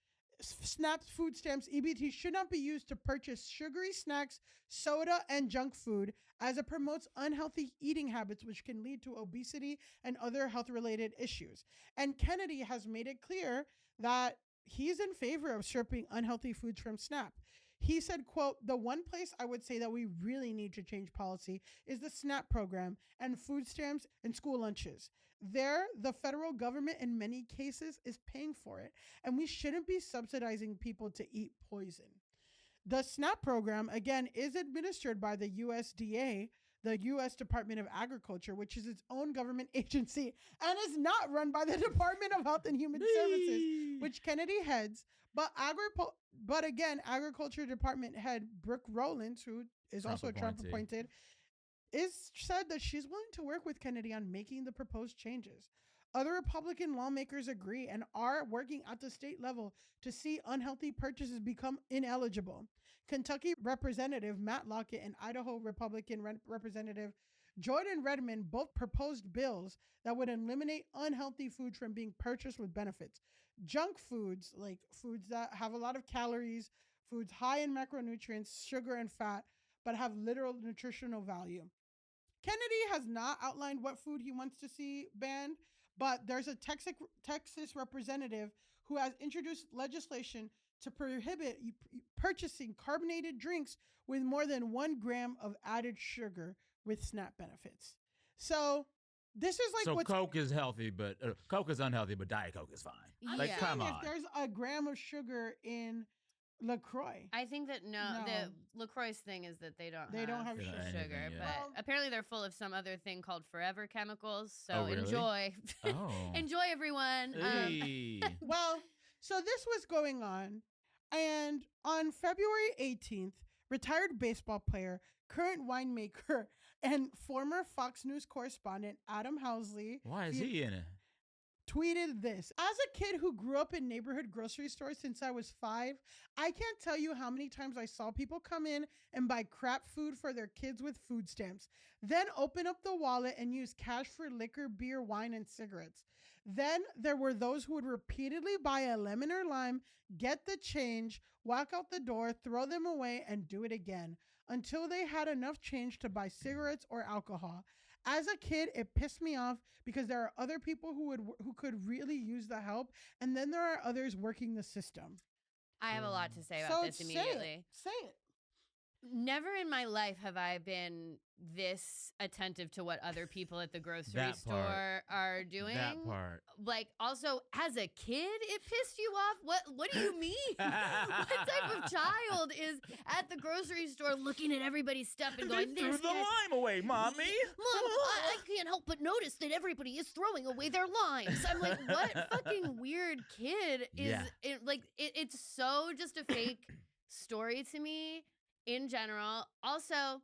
SNAP's food stamps, EBT, should not be used to purchase sugary snacks, soda, and junk food, as it promotes unhealthy eating habits, which can lead to obesity and other health-related issues. And Kennedy has made it clear that he's in favor of stripping unhealthy foods from SNAP. He said, quote, "The one place I would say that we really need to change policy is the SNAP program and food stamps and school lunches. There, the federal government in many cases is paying for it, and we shouldn't be subsidizing people to eat poison." The SNAP program, again, is administered by the USDA, the U.S. Department of Agriculture, which is its own government agency, and is not run by the Department of Health and Human Services, which Kennedy heads. But again, Agriculture Department head Brooke Rowlands, who is also Trump appointed, is said that she's willing to work with Kennedy on making the proposed changes. Other Republican lawmakers agree and are working at the state level to see unhealthy purchases become ineligible. Kentucky Representative Matt Lockett and Idaho Republican Representative Jordan Redmond both proposed bills that would eliminate unhealthy foods from being purchased with benefits. Junk foods, like foods that have a lot of calories, foods high in macronutrients, sugar, and fat, but have literal nutritional value. Kennedy has not outlined what food he wants to see banned, but there's a Texas representative who has introduced legislation to prohibit purchasing carbonated drinks with more than 1 gram of added sugar with SNAP benefits. So this is like so Coke is healthy, but Coke is unhealthy, but Diet Coke is fine. Like, come on. If there's a gram of sugar in LaCroix. I think that the LaCroix's thing is that they don't have sugar, but apparently they're full of some other thing called forever chemicals. So enjoy. Enjoy, everyone. Hey. Well, so this was going on, and on February 18th, retired baseball player, current winemaker, and former Fox News correspondent Adam Housley. Why is he in it? Tweeted this: "As a kid who grew up in neighborhood grocery stores since I was 5, I can't tell you how many times I saw people come in and buy crap food for their kids with food stamps, then open up the wallet and use cash for liquor, beer, wine, and cigarettes. Then there were those who would repeatedly buy a lemon or lime, get the change, walk out the door, throw them away, and do it again until they had enough change to buy cigarettes or alcohol. As a kid, it pissed me off because there are other people who could really use the help, and then there are others working the system." I have a lot to say about this immediately. Say it. Never in my life have I been this attentive to what other people at the grocery store are doing. That part. Like, also, as a kid, it pissed you off? What do you mean? What type of child is at the grocery store looking at everybody's stuff and going, "They threw the lime away, Mommy. Mom, I can't help but notice that everybody is throwing away their limes." I'm like, what fucking weird kid is it? Like, it's so just a fake story to me in general. Also,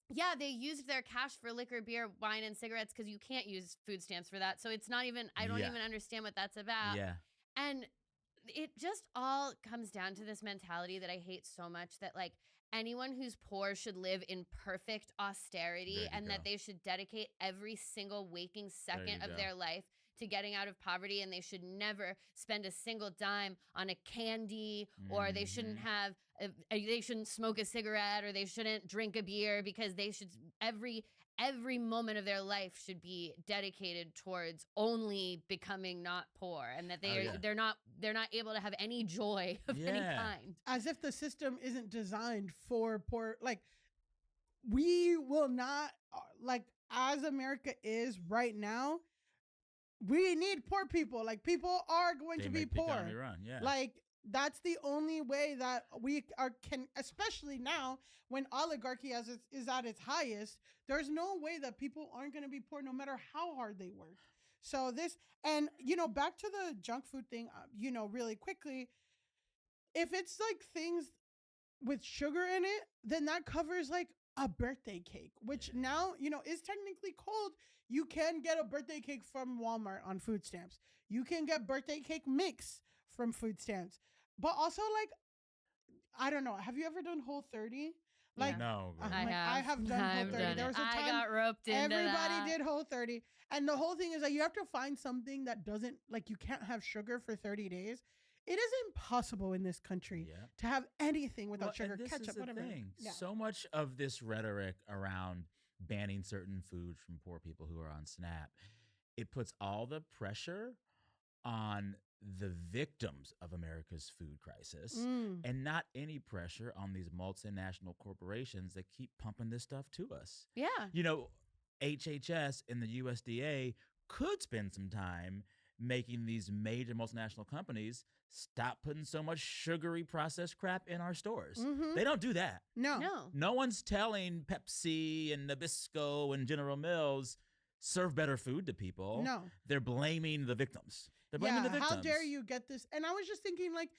yeah, they used their cash for liquor, beer, wine, and cigarettes because you can't use food stamps for that. So it's not even, I don't even understand what that's about. Yeah. And it just all comes down to this mentality that I hate so much, that like anyone who's poor should live in perfect austerity and that they should dedicate every single waking second of their life to getting out of poverty, and they should never spend a single dime on a candy, or they shouldn't have, they shouldn't smoke a cigarette, or they shouldn't drink a beer, because they should, every moment of their life should be dedicated towards only becoming not poor, and that they're not able to have any joy of any kind. As if the system isn't designed for poor. Like, we will not, like, as America is right now, we need poor people. Like, people are going to be poor. Like, that's the only way that we can, especially now when oligarchy is at its highest. There's no way that people aren't going to be poor no matter how hard they work. So this, and back to the junk food thing, really quickly, if it's like things with sugar in it, then that covers like a birthday cake, which now, is technically cold. You can get a birthday cake from Walmart on food stamps. You can get birthday cake mix from food stamps. But also, like, I don't know. Have you ever done Whole30? Like, no, I have done Whole30. There was a time I got roped into everybody did Whole30. And the whole thing is that you have to find something that doesn't, like, you can't have sugar for 30 days. It is impossible in this country to have anything without sugar, ketchup, whatever. Yeah. So much of this rhetoric around banning certain foods from poor people who are on SNAP, it puts all the pressure on the victims of America's food crisis and not any pressure on these multinational corporations that keep pumping this stuff to us. Yeah. HHS and the USDA could spend some time making these major multinational companies stop putting so much sugary processed crap in our stores. They don't do that. No one's telling Pepsi and Nabisco and General Mills serve better food to people. No. They're blaming the victims. They're blaming the victims. How dare you get this? And I was just thinking, like,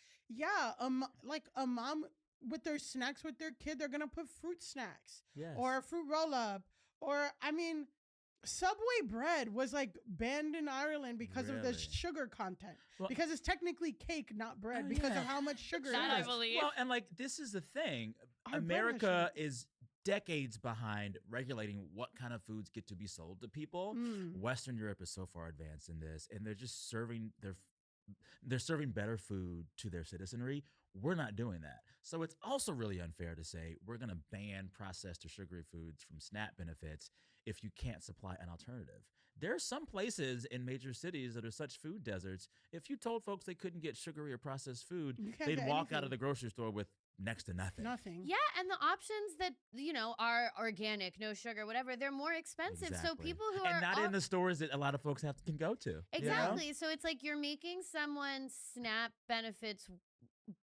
like a mom with their snacks with their kid, they're going to put fruit snacks or a fruit roll-up. Or, I mean, Subway bread was like banned in Ireland because of the sugar content. Well, because it's technically cake, not bread, because of how much sugar it is. I believe. Well, and like, this is the thing. America is decades behind regulating what kind of foods get to be sold to people. Western Europe is so far advanced in this, and they're just serving they're serving better food to their citizenry. We're not doing that. So it's also really unfair to say we're going to ban processed or sugary foods from SNAP benefits if you can't supply an alternative. There are some places in major cities that are such food deserts. If you told folks they couldn't get sugary or processed food, they'd walk out of the grocery store with next to nothing. Nothing. Yeah, and the options that, are organic, no sugar, whatever, they're more expensive. Exactly. So people who and are not in the stores that a lot of folks can go to. Exactly. So it's like you're making someone's SNAP benefits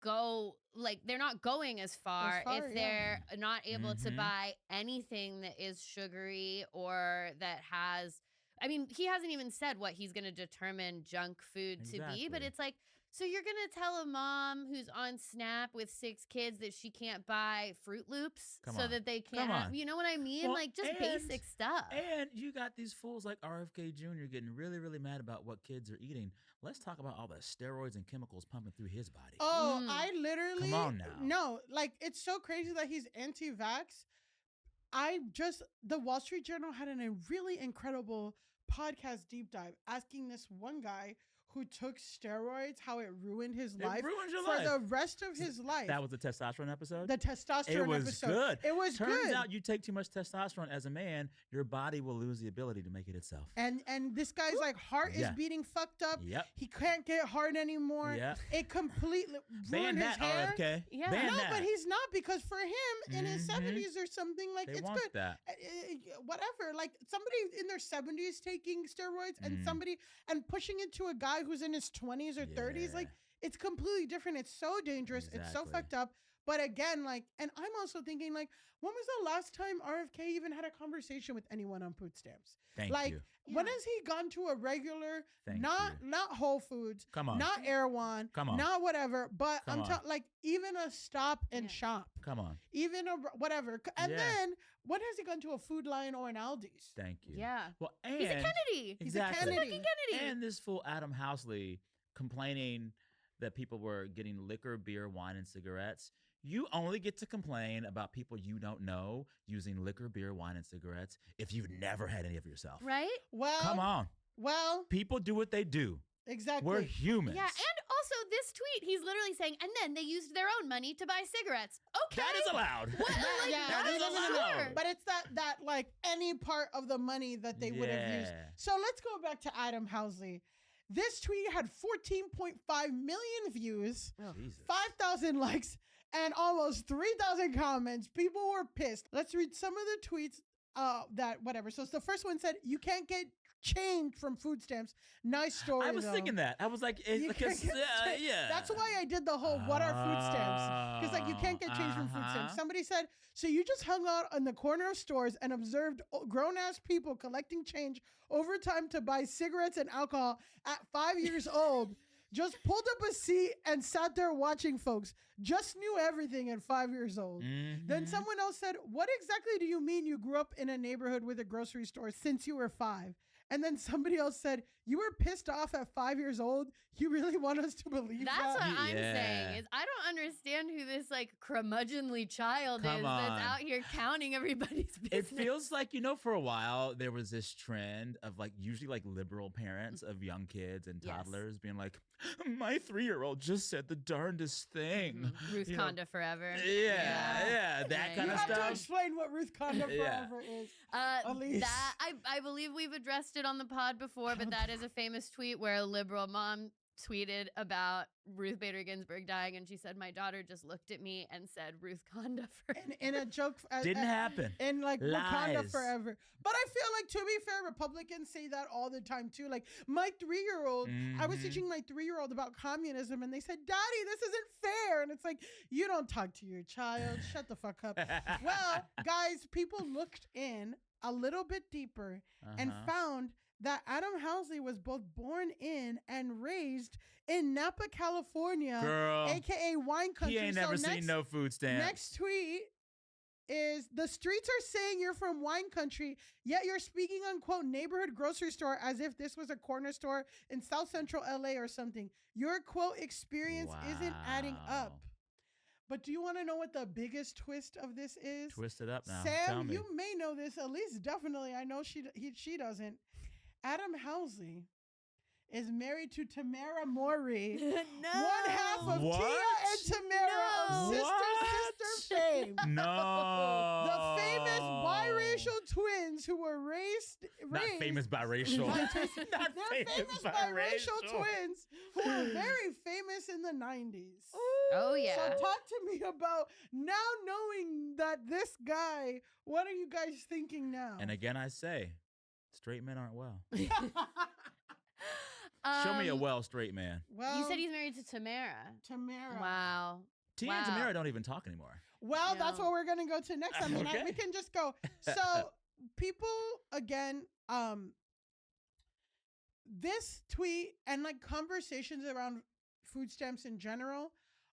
go, like, they're not going as far if they're not able to buy anything that is sugary or that has, I mean, he hasn't even said what he's going to determine junk food to be, but it's like, so you're going to tell a mom who's on SNAP with 6 kids that she can't buy Fruit Loops that they can't have, you know what I mean? Well, like, just basic stuff. And you got these fools like RFK Jr. getting really, really mad about what kids are eating. Let's talk about all the steroids and chemicals pumping through his body. Oh, I literally... Come on now. No, like, it's so crazy that he's anti-vax. The Wall Street Journal had a really incredible podcast deep dive asking this one guy who took steroids, how it ruined his life. Ruined your for life. The rest of his life. That was the testosterone episode? The testosterone episode. It was good. It was good. Turns out you take too much testosterone as a man, your body will lose the ability to make it itself. And this guy's like heart is beating fucked up. Yep. He can't get hard anymore. Yep. It completely ruined his hair. RFK. Yeah. Ban no, that. but he's not, because for him in his 70s or something, like, they it's want good. That. Whatever. Like, somebody in their 70s taking steroids and pushing it to a guy who's in his 20s or 30s, like, it's completely different. It's so dangerous. It's so fucked up. But again, like, and I'm also thinking, like, when was the last time RFK even had a conversation with anyone on food stamps? Thank you. When has he gone to a regular, not Whole Foods, not Erewhon, not whatever, but like, even a Stop and Shop. Come on. Even a whatever. And then, when has he gone to a Food Lion or an Aldi's? Thank you. Yeah. Well, and he's a Kennedy. Exactly. He's a fucking Kennedy. And this fool Adam Housley complaining that people were getting liquor, beer, wine, and cigarettes. You only get to complain about people you don't know using liquor, beer, wine, and cigarettes if you've never had any of yourself. Right? Well, come on. Well, People do what they do. exactly. We're humans. Yeah, and also this tweet, he's literally saying, and then they used their own money to buy cigarettes. Okay. That is allowed. What? Like, Yeah, that is no, allowed. But it's that like any part of the money that they would have used. Yeah. So let's go back to Adam Housley. This tweet had 14.5 million views, Jesus. 5,000 likes, and almost 3,000 comments. People were pissed. Let's read some of the tweets that whatever. So the first one said, "You can't get change from food stamps." Nice story. I was though. thinking that. I was like, You can't get change. yeah. That's why I did the whole "what are food stamps?" Because like you can't get change from food stamps. Somebody said, "So you just hung out in the corner of stores and observed grown ass people collecting change over time to buy cigarettes and alcohol at 5 years old. Just pulled up a seat and sat there watching folks. Just knew everything at 5 years old." Then someone else said, "What exactly do you mean you grew up in a neighborhood with a grocery store since you were 5? And then somebody else said, "You were pissed off at 5 years old? You really want us to believe That's that?" what I'm Yeah. saying. Is I don't understand who this like curmudgeonly child Come is on. that's out here counting everybody's It business. feels like, for a while there was this trend of like usually like liberal parents of young kids and Yes. toddlers being like, "My 3-year-old just said the darndest thing." Ruth You know, Conda forever. Yeah, that Yeah, kind You of have to stuff. explain what Ruth Conda Yeah. Forever is. Alise. That I believe we've addressed it on the pod before, but that is a famous tweet where a liberal mom tweeted about Ruth Bader Ginsburg dying, and she said, "My daughter just looked at me and said Ruth Conda forever." In a joke. Didn't happen. And like Wakanda Lies. forever. But I feel like, to be fair, Republicans say that all the time too. Like my 3-year-old, I was Mhm. teaching my 3-year-old about communism and they said, "Daddy, this isn't fair." And it's like, you don't talk to your child. Shut the fuck up. Well, guys, people looked in a little bit deeper and found that Adam Housley was both born in and raised in Napa, California, Girl, aka wine country. he ain't So never seen next- no food stamps. Next tweet is, "The streets are saying you're from wine country, yet you're speaking on quote neighborhood grocery store as if this was a corner store in South Central LA or something. Your quote experience isn't adding up." Wow. But do you want to know what the biggest twist of this is? Twist it up now. Tell Sam, me. you may know this. Alise definitely. I know she doesn't. Adam Housley is married to Tamara Mowry, No. one half of What? Tia and Tamara of No. Sister fame. No. The famous biracial twins who were raised Not famous biracial. Not Not They're famous biracial twins who were very famous in the 90s. Oh yeah. So talk to me about now knowing that this guy, what are you guys thinking now? And again, I say, straight men aren't well. Show me a well straight man. well, You said he's married to Tamara. Tamara. Wow. Tia and Wow. Tamara don't even talk anymore. Well, that's No. what we're going to go to next. I mean, Okay. we can just go. So people, again, this tweet and like conversations around food stamps in general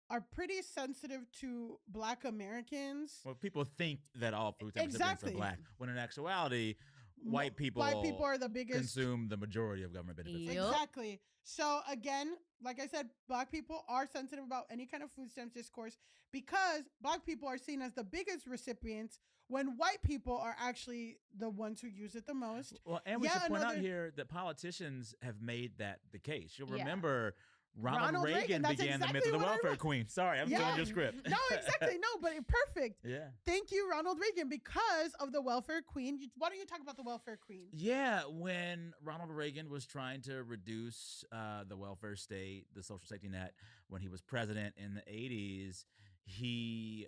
are pretty sensitive to Black Americans. Well, people think that all food stamp Exactly. recipients are black, when in actuality, white people are the biggest. consume the majority of government benefits. Yep. Exactly. So again, like I said, Black people are sensitive about any kind of food stamps discourse because Black people are seen as the biggest recipients when white people are actually the ones who use it the most. Well, and we Yeah, should point out another- here that politicians have made that the case. You'll Yeah. remember Ronald Ronald Reagan, Reagan that's began the myth exactly of the what I welfare wrote. queen. Sorry, I'm Yeah. stealing your script. No, exactly. No, but perfect. Yeah. Thank you, Ronald Reagan, because of the welfare queen. Why don't you talk about the welfare queen? Yeah, when Ronald Reagan was trying to reduce the welfare state, the social safety net, when he was president in the 80s, he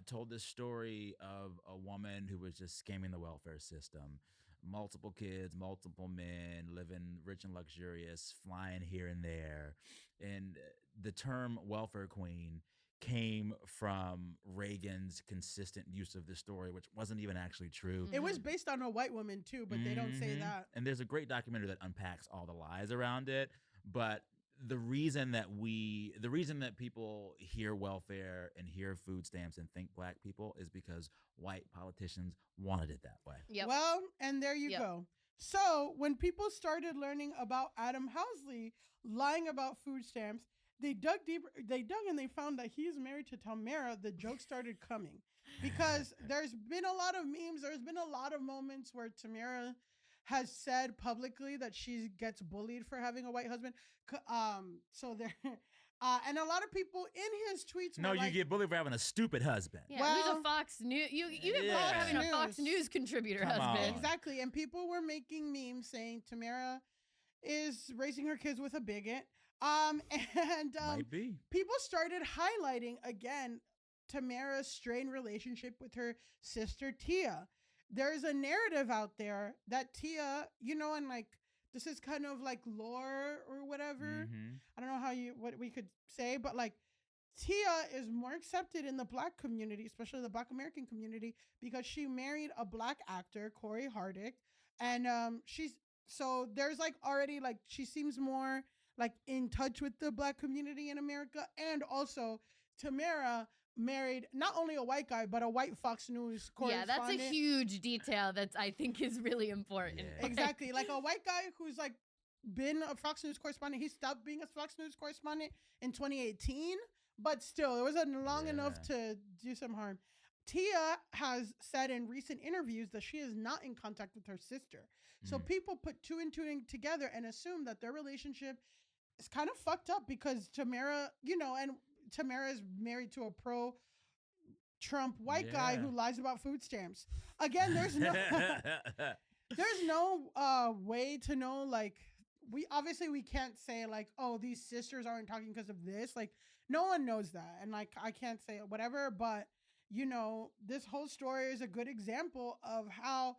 told this story of a woman who was just scamming the welfare system. Multiple kids, multiple men, living rich and luxurious, flying here and there. And the term welfare queen came from Reagan's consistent use of this story, which wasn't even actually true. It was based on a white woman too, but they don't say Mhm. that. And there's a great documentary that unpacks all the lies around it. But the reason that people hear welfare and hear food stamps and think black people is because white politicians wanted it that way. Yep. Well, and there you Yep. go. So when people started learning about Adam Housley lying about food stamps, they dug deeper. They dug and they found that he's married to Tamara. The joke started coming because there's been a lot of memes. There's been a lot of moments where Tamara has said publicly that she gets bullied for having a white husband. So there, and a lot of people in his tweets. No, were you like, get bullied for having a stupid husband. Yeah, Well, who's a Fox News? You get bullied Yeah. for having a Fox News. News contributor Come husband. on. Exactly, and people were making memes saying Tamara is raising her kids with a bigot. And Might be. people started highlighting again Tamara's strained relationship with her sister Tia. There's a narrative out there that Tia, and like this is kind of like lore or whatever. Mhm. I don't know what we could say, but like Tia is more accepted in the Black community, especially the Black American community, because she married a Black actor, Corey Hardick, and so there's like already like she seems more like in touch with the Black community in America, and also Tamara married not only a white guy but a white Fox News Yeah, correspondent. that's a huge detail that I think is really important. Yeah. Exactly, like a white guy who's like been a Fox News correspondent. He stopped being a Fox News correspondent in 2018, but still, it wasn't long enough to do some harm. Tia has said in recent interviews that she is not in contact with her sister. So people put two and two together and assume that their relationship is kind of fucked up because Tamara, and Tamara is married to a pro-Trump white guy who lies about food stamps. Again, there's no there's no way to know, like, we can't say like, oh, these sisters aren't talking because of this. Like, no one knows that, and like I can't say whatever, but this whole story is a good example of how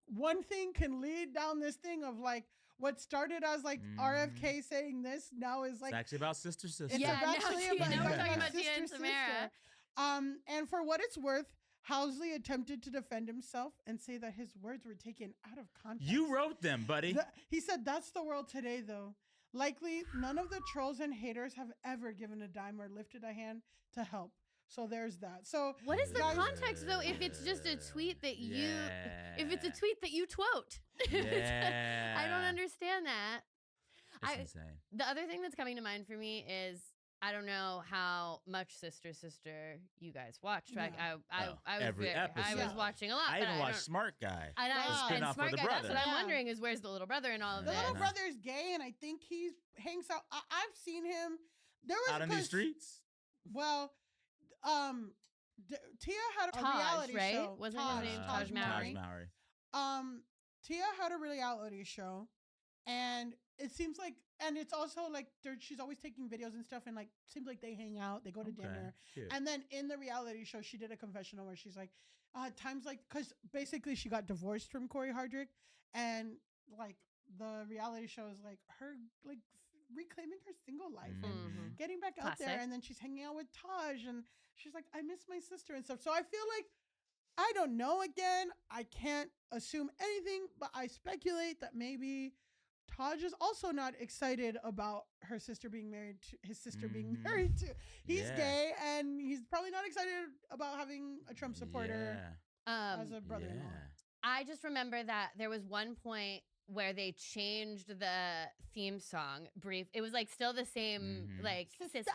one thing can lead down this thing of like what started as like RFK saying this now is like It's actually about sister. it's Yeah, now actually we're talking about about Tia and Tamara. And for what it's worth, Housley attempted to defend himself and say that his words were taken out of context. You wrote them, buddy. He said, "That's the world today, though. Likely, none of the trolls and haters have ever given a dime or lifted a hand to help. So there's that." So What is the guys- context though? If it's just a tweet that if it's a tweet that you quote, Yeah. I don't understand that. It's insane. The other thing that's coming to mind for me is I don't know how much Sister you guys watched. Right? Yeah. I was every I episode. was watching a lot. I but even watched don't- Smart Guy. And Wow. and Spin-off Smart of the Guy. That's what brother. I'm Yeah. wondering is where's the little brother in all of The this? little brother's gay, and I think he hangs out. I've seen him. There was Out in these 'cause- streets. Well, Tia had a Taj, reality right? show. Wasn't his name Taj Taj Mowry? Mowry. Tia had a reality show, and it seems like, and it's also like she's always taking videos and stuff, and like seems like they hang out, they go to dinner, Cute. and then in the reality show, she did a confessional where she's like, times like, because basically she got divorced from Corey Hardrick, and like the reality show is like her like reclaiming her single life and Mhm. getting back out there, Classic. and then she's hanging out with Taj, and she's like, I miss my sister and stuff. So I feel like, I don't know, again, I can't assume anything, but I speculate that maybe Taj is also not excited about her sister being married to his sister being married to. He's Yeah. gay, and he's probably not excited about having a Trump supporter as a brother-in-law. Yeah. I just remember that there was one point where they changed the theme song brief. It was like still the same, like sister,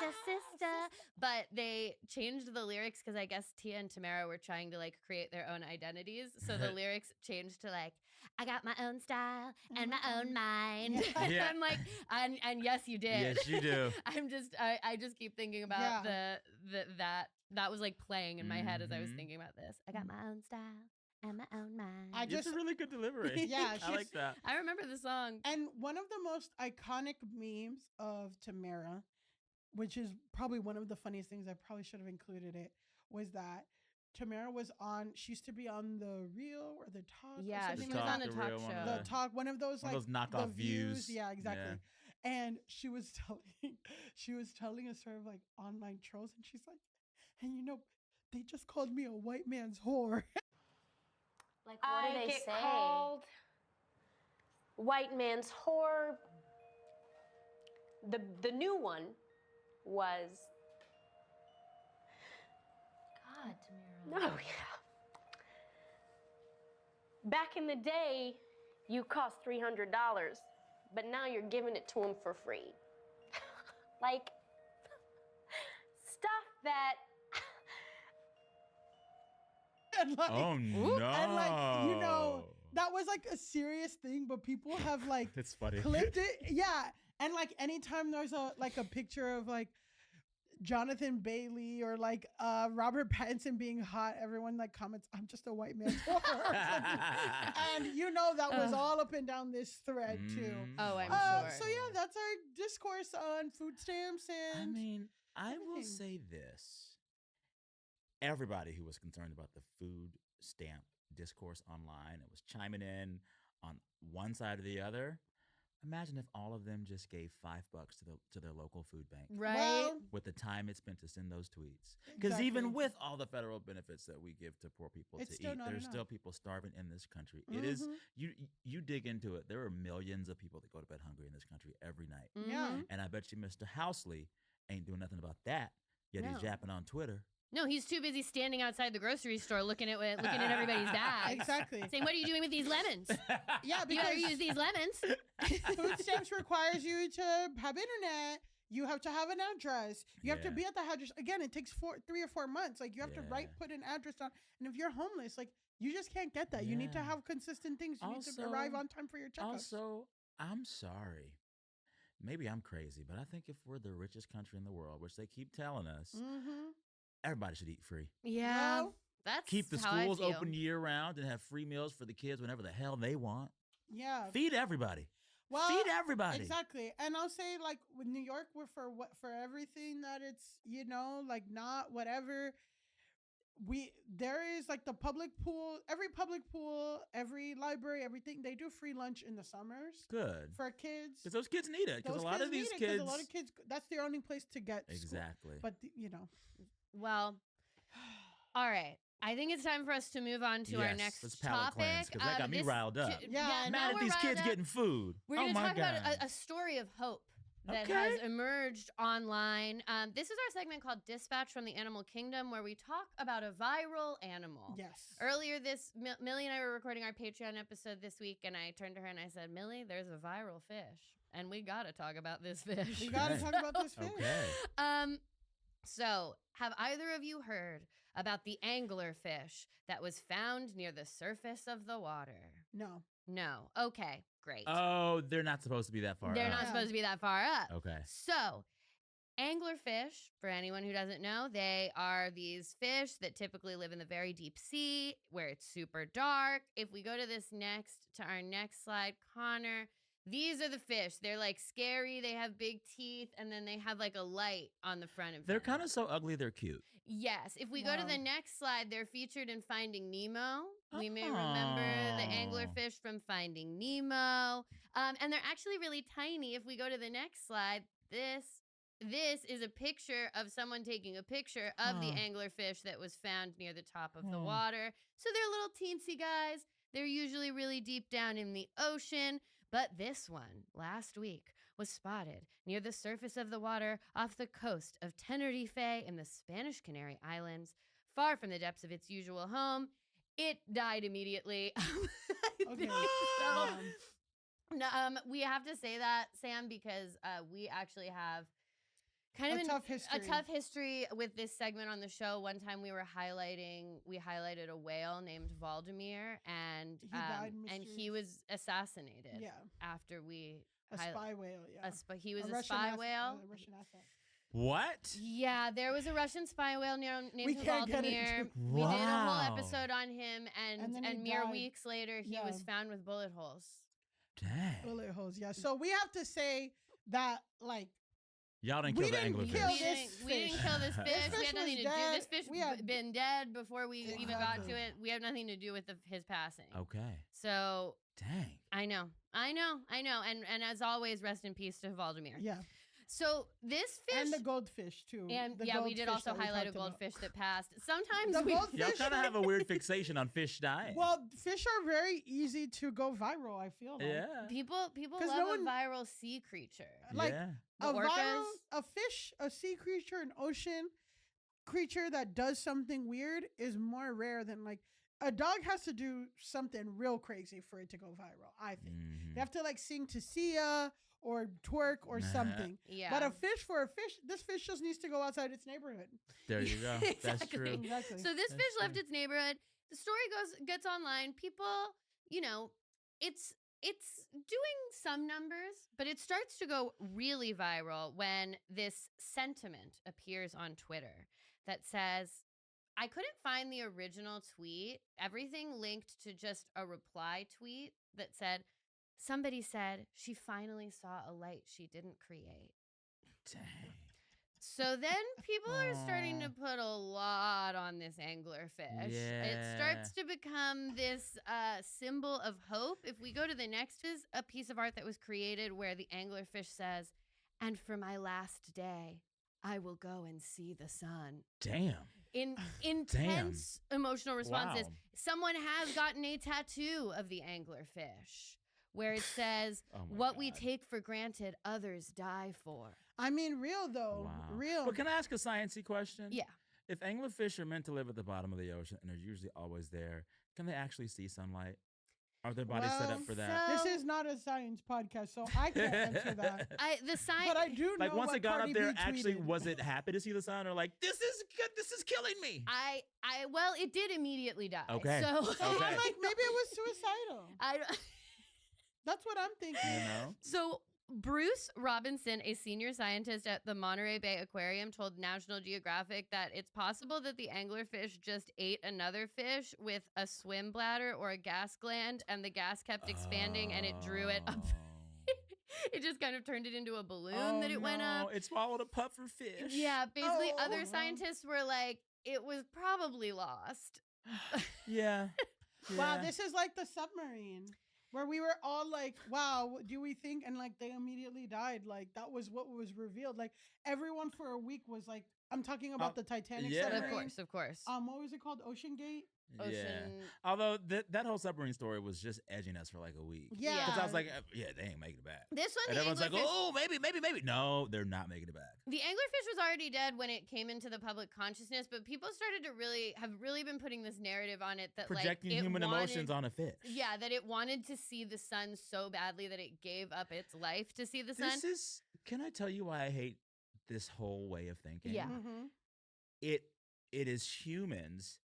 but they changed the lyrics because I guess Tia and Tamara were trying to like create their own identities. So the lyrics changed to like, I got my own style and my own mind. Yeah. And Yeah. I'm like, and yes, you did. Yes, you do. I just keep thinking about that was like playing in my head as I was Mhm. thinking about this. I got my own style and my own mind. I It's just a really good delivery. Yeah, I she's- like that. I remember the song. And one of the most iconic memes of Tamara, which is probably one of the funniest things, I probably should have included it, was that Tamara was on, she used to be on The Real or The Talk. or Yeah, something she like was on that. a talk show. The Talk, one of those One like of those knockoff the views. Yeah, exactly. And she was telling a story of like online trolls, and she's like, and they just called me a white man's whore. Like, what do they get say? called white man's whore. The new one was, God, Tamara. oh yeah. Back in the day, you cost $300, but now you're giving it to him for free. Like, stuff that And like, Oh no. and like, that was like a serious thing, but people have like It's funny. clipped it. Yeah. And like anytime there's a picture of like Jonathan Bailey or like Robert Pattinson being hot, everyone like comments, "I'm just a white man." And you know that was all up and down this thread too. Oh, I'm sure. So yeah, that's our discourse on food stamps I and mean, I will everything. say this. Everybody who was concerned about the food stamp discourse online and was chiming in on one side or the other, imagine if all of them just gave $5 to their local food bank Right? Well, with the time it spent to send those tweets. Because even Exactly. with all the federal benefits that we give to poor people It's to still eat, not there's enough. still people starving in this country. It is Mhm. you dig into it. There are millions of people that go to bed hungry in this country every night. Yeah. Mhm. And I bet you Mr. Housley ain't doing nothing about that. Yet No. he's yapping on Twitter. No, he's too busy standing outside the grocery store looking at everybody's bags. Exactly. Saying, "What are you doing with these lemons? Yeah, You better because use these lemons." food stamps requires you to have internet. You have to have an address. You have to Yeah. be at the address. Again, it takes 3 or 4 months. Like you have to Yeah. put an address down. And if you're homeless, like you just can't get that. You need to Yeah. have consistent things. You need to Also- arrive on time for your checkups. Also, I'm sorry. Maybe I'm crazy, but I think if we're the richest country in the world, which they keep telling us, Mm-hmm. everybody should eat free. Yeah, Well, that's Keep the how I schools feel. open year round and have free meals for the kids whenever the hell they want. Yeah. Feed everybody. Well, Feed everybody. exactly. And I'll say like with New York, we're for everything that it's, like not whatever. There is like the public pool, every library, everything. They do free lunch in the summers Good. for kids. Because those kids need it. Because Those a lot of need these it 'cause kids. a lot of kids, that's their only place to get school. Exactly. But Well, all right. I think it's time for us to move on to our Yes, next let's palate topic. cleanse, 'cause that got me This- riled up. Yeah, now Mad at we're these riled kids up. getting food. We're Oh going to my talk God. about a story of hope that Okay. has emerged online. This is our segment called Dispatch from the Animal Kingdom, where we talk about a viral animal. yes. Earlier Millie and I were recording our Patreon episode this week, and I turned to her and I said, "Millie, there's a viral fish, and we got to talk about this fish." We got to Okay. talk about this fish. Okay. So, have either of you heard about the anglerfish that was found near the surface of the water? No. No. Okay, great. Oh, they're not supposed to be that far They're up. not supposed to be that far up. Okay. So, anglerfish, for anyone who doesn't know, they are these fish that typically live in the very deep sea where it's super dark. If we go to our next slide, Connor, these are the fish. They're like scary. They have big teeth, and then they have like a light on the front of them. They're kind of so ugly, they're cute. Yes. If we go to Wow. the next slide, they're featured in Finding Nemo. We may remember the Oh. anglerfish from Finding Nemo. And they're actually really tiny. If we go to the next slide, this is a picture of someone taking a picture of the Huh. anglerfish that was found near the top of the Hmm. water. So they're little teensy guys. They're usually really deep down in the ocean. But this one, last week, was spotted near the surface of the water off the coast of Tenerife in the Spanish Canary Islands, far from the depths of its usual home. It died immediately. Okay. We have to say that, Sam, because we actually have kind of A tough history. a tough history with this segment on the show. One time we highlighted a whale named Valdemir, and He died and he was assassinated. Yeah. After we A spy whale, yeah. he was a Russian spy asset- whale. a Russian asset. What? Yeah, there was a Russian spy whale named We can't get Valdemir. into- We did a whole Wow. episode on him, And then he and mere died. weeks later, he Yeah. was found with bullet holes. Dang. Bullet holes, yeah. So we have to say that, like, Y'all didn't We kill the didn't anglerfish. kill We this didn't kill this This fish. We fish had nothing was to do. dead. This fish We had- been dead before we even got to Exactly. it. We have nothing to do with his passing. Okay. So Dang. I know. And as always, rest in peace to Valdemir. yeah. So this fish And the goldfish, too. and The yeah, we did goldfish also that we highlight a talked about. goldfish that passed. Sometimes The we goldfish- Y'all kind of have a weird fixation on fish dying. Well, fish are very easy to go viral, I feel like. yeah. people 'Cause love no a one- viral sea creature. Like, yeah. The a orcas. viral, a fish, a sea creature, an ocean creature that does something weird is more rare than like a dog has to do something real crazy for it to go viral. I think Mhm. they have to like sing to Sia or twerk or Nah. something. Yeah. But for a fish, this fish just needs to go outside its neighborhood. There you go. That's Exactly. true. Exactly. So this That's fish left true. its neighborhood. The story gets online. People, you know, it's doing some numbers, but it starts to go really viral when this sentiment appears on Twitter that says, I couldn't find the original tweet. Everything linked to just a reply tweet that said, somebody said she finally saw a light she didn't create. Dang. So then people are starting to put a lot on this anglerfish. Yeah. It starts to become this symbol of hope. If we go to the next, is a piece of art that was created where the anglerfish says, and for my last day, I will go and see the sun. Damn. In intense emotional responses. Wow. Someone has gotten a tattoo of the anglerfish where it says, Oh my what we God. take for granted, others die for. I mean, real though. Wow. Real. But can I ask a sciencey question? Yeah. If anglerfish are meant to live at the bottom of the ocean and are usually always there, can they actually see sunlight? Are their bodies set up for that? so- This is not a science podcast, so I can't answer that. The sign. But I do know Like once what it got Cardi up there, B actually, tweeted. was it happy to see the sun, or like this is killing me? Well, it did immediately die. Okay. So So I'm like, maybe it was suicidal. I don't- That's what I'm thinking. You know? So Bruce Robinson, a senior scientist at the Monterey Bay Aquarium, told National Geographic that it's possible that the anglerfish just ate another fish with a swim bladder or a gas gland, and the gas kept expanding and it drew it up. It just kind of turned it into a balloon that it went up. It swallowed a puffer fish. Yeah, basically, Oh. other scientists were like, it was probably lost. Yeah. Wow, Yeah. this is like the submarine where we were all like, wow, what do we think? And like they immediately died. Like that was what was revealed. Like everyone for a week was like, I'm talking about the Titanic yeah. submarine. Of course. What was it called? Ocean Gate? Yeah. Ocean. Although that whole submarine story was just edging us for like a week. Yeah. Because I was like, yeah, they ain't making it back. This one, And the everyone's like, anglerfish, oh, maybe. No, they're not making it back. the anglerfish was already dead when it came into the public consciousness, but people started to really been putting this narrative on it that Projecting like it human wanted, emotions on a fish. Yeah, that it wanted to see the sun so badly that it gave up its life to see the sun. Can I tell you why I hate this whole way of thinking? Yeah. Mm-hmm. It is humans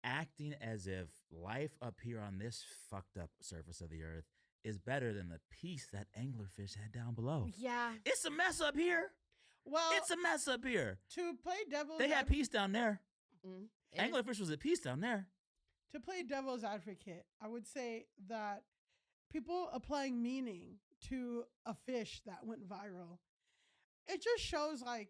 acting as if life up here on this fucked up surface of the earth is better than the peace that anglerfish had down below. Yeah. It's a mess up here. Well, It's a mess up here. to play devil's They had peace down there. Mm. Anglerfish was at peace down there. to play devil's advocate, I would say that people applying meaning to a fish that went viral, it just shows like,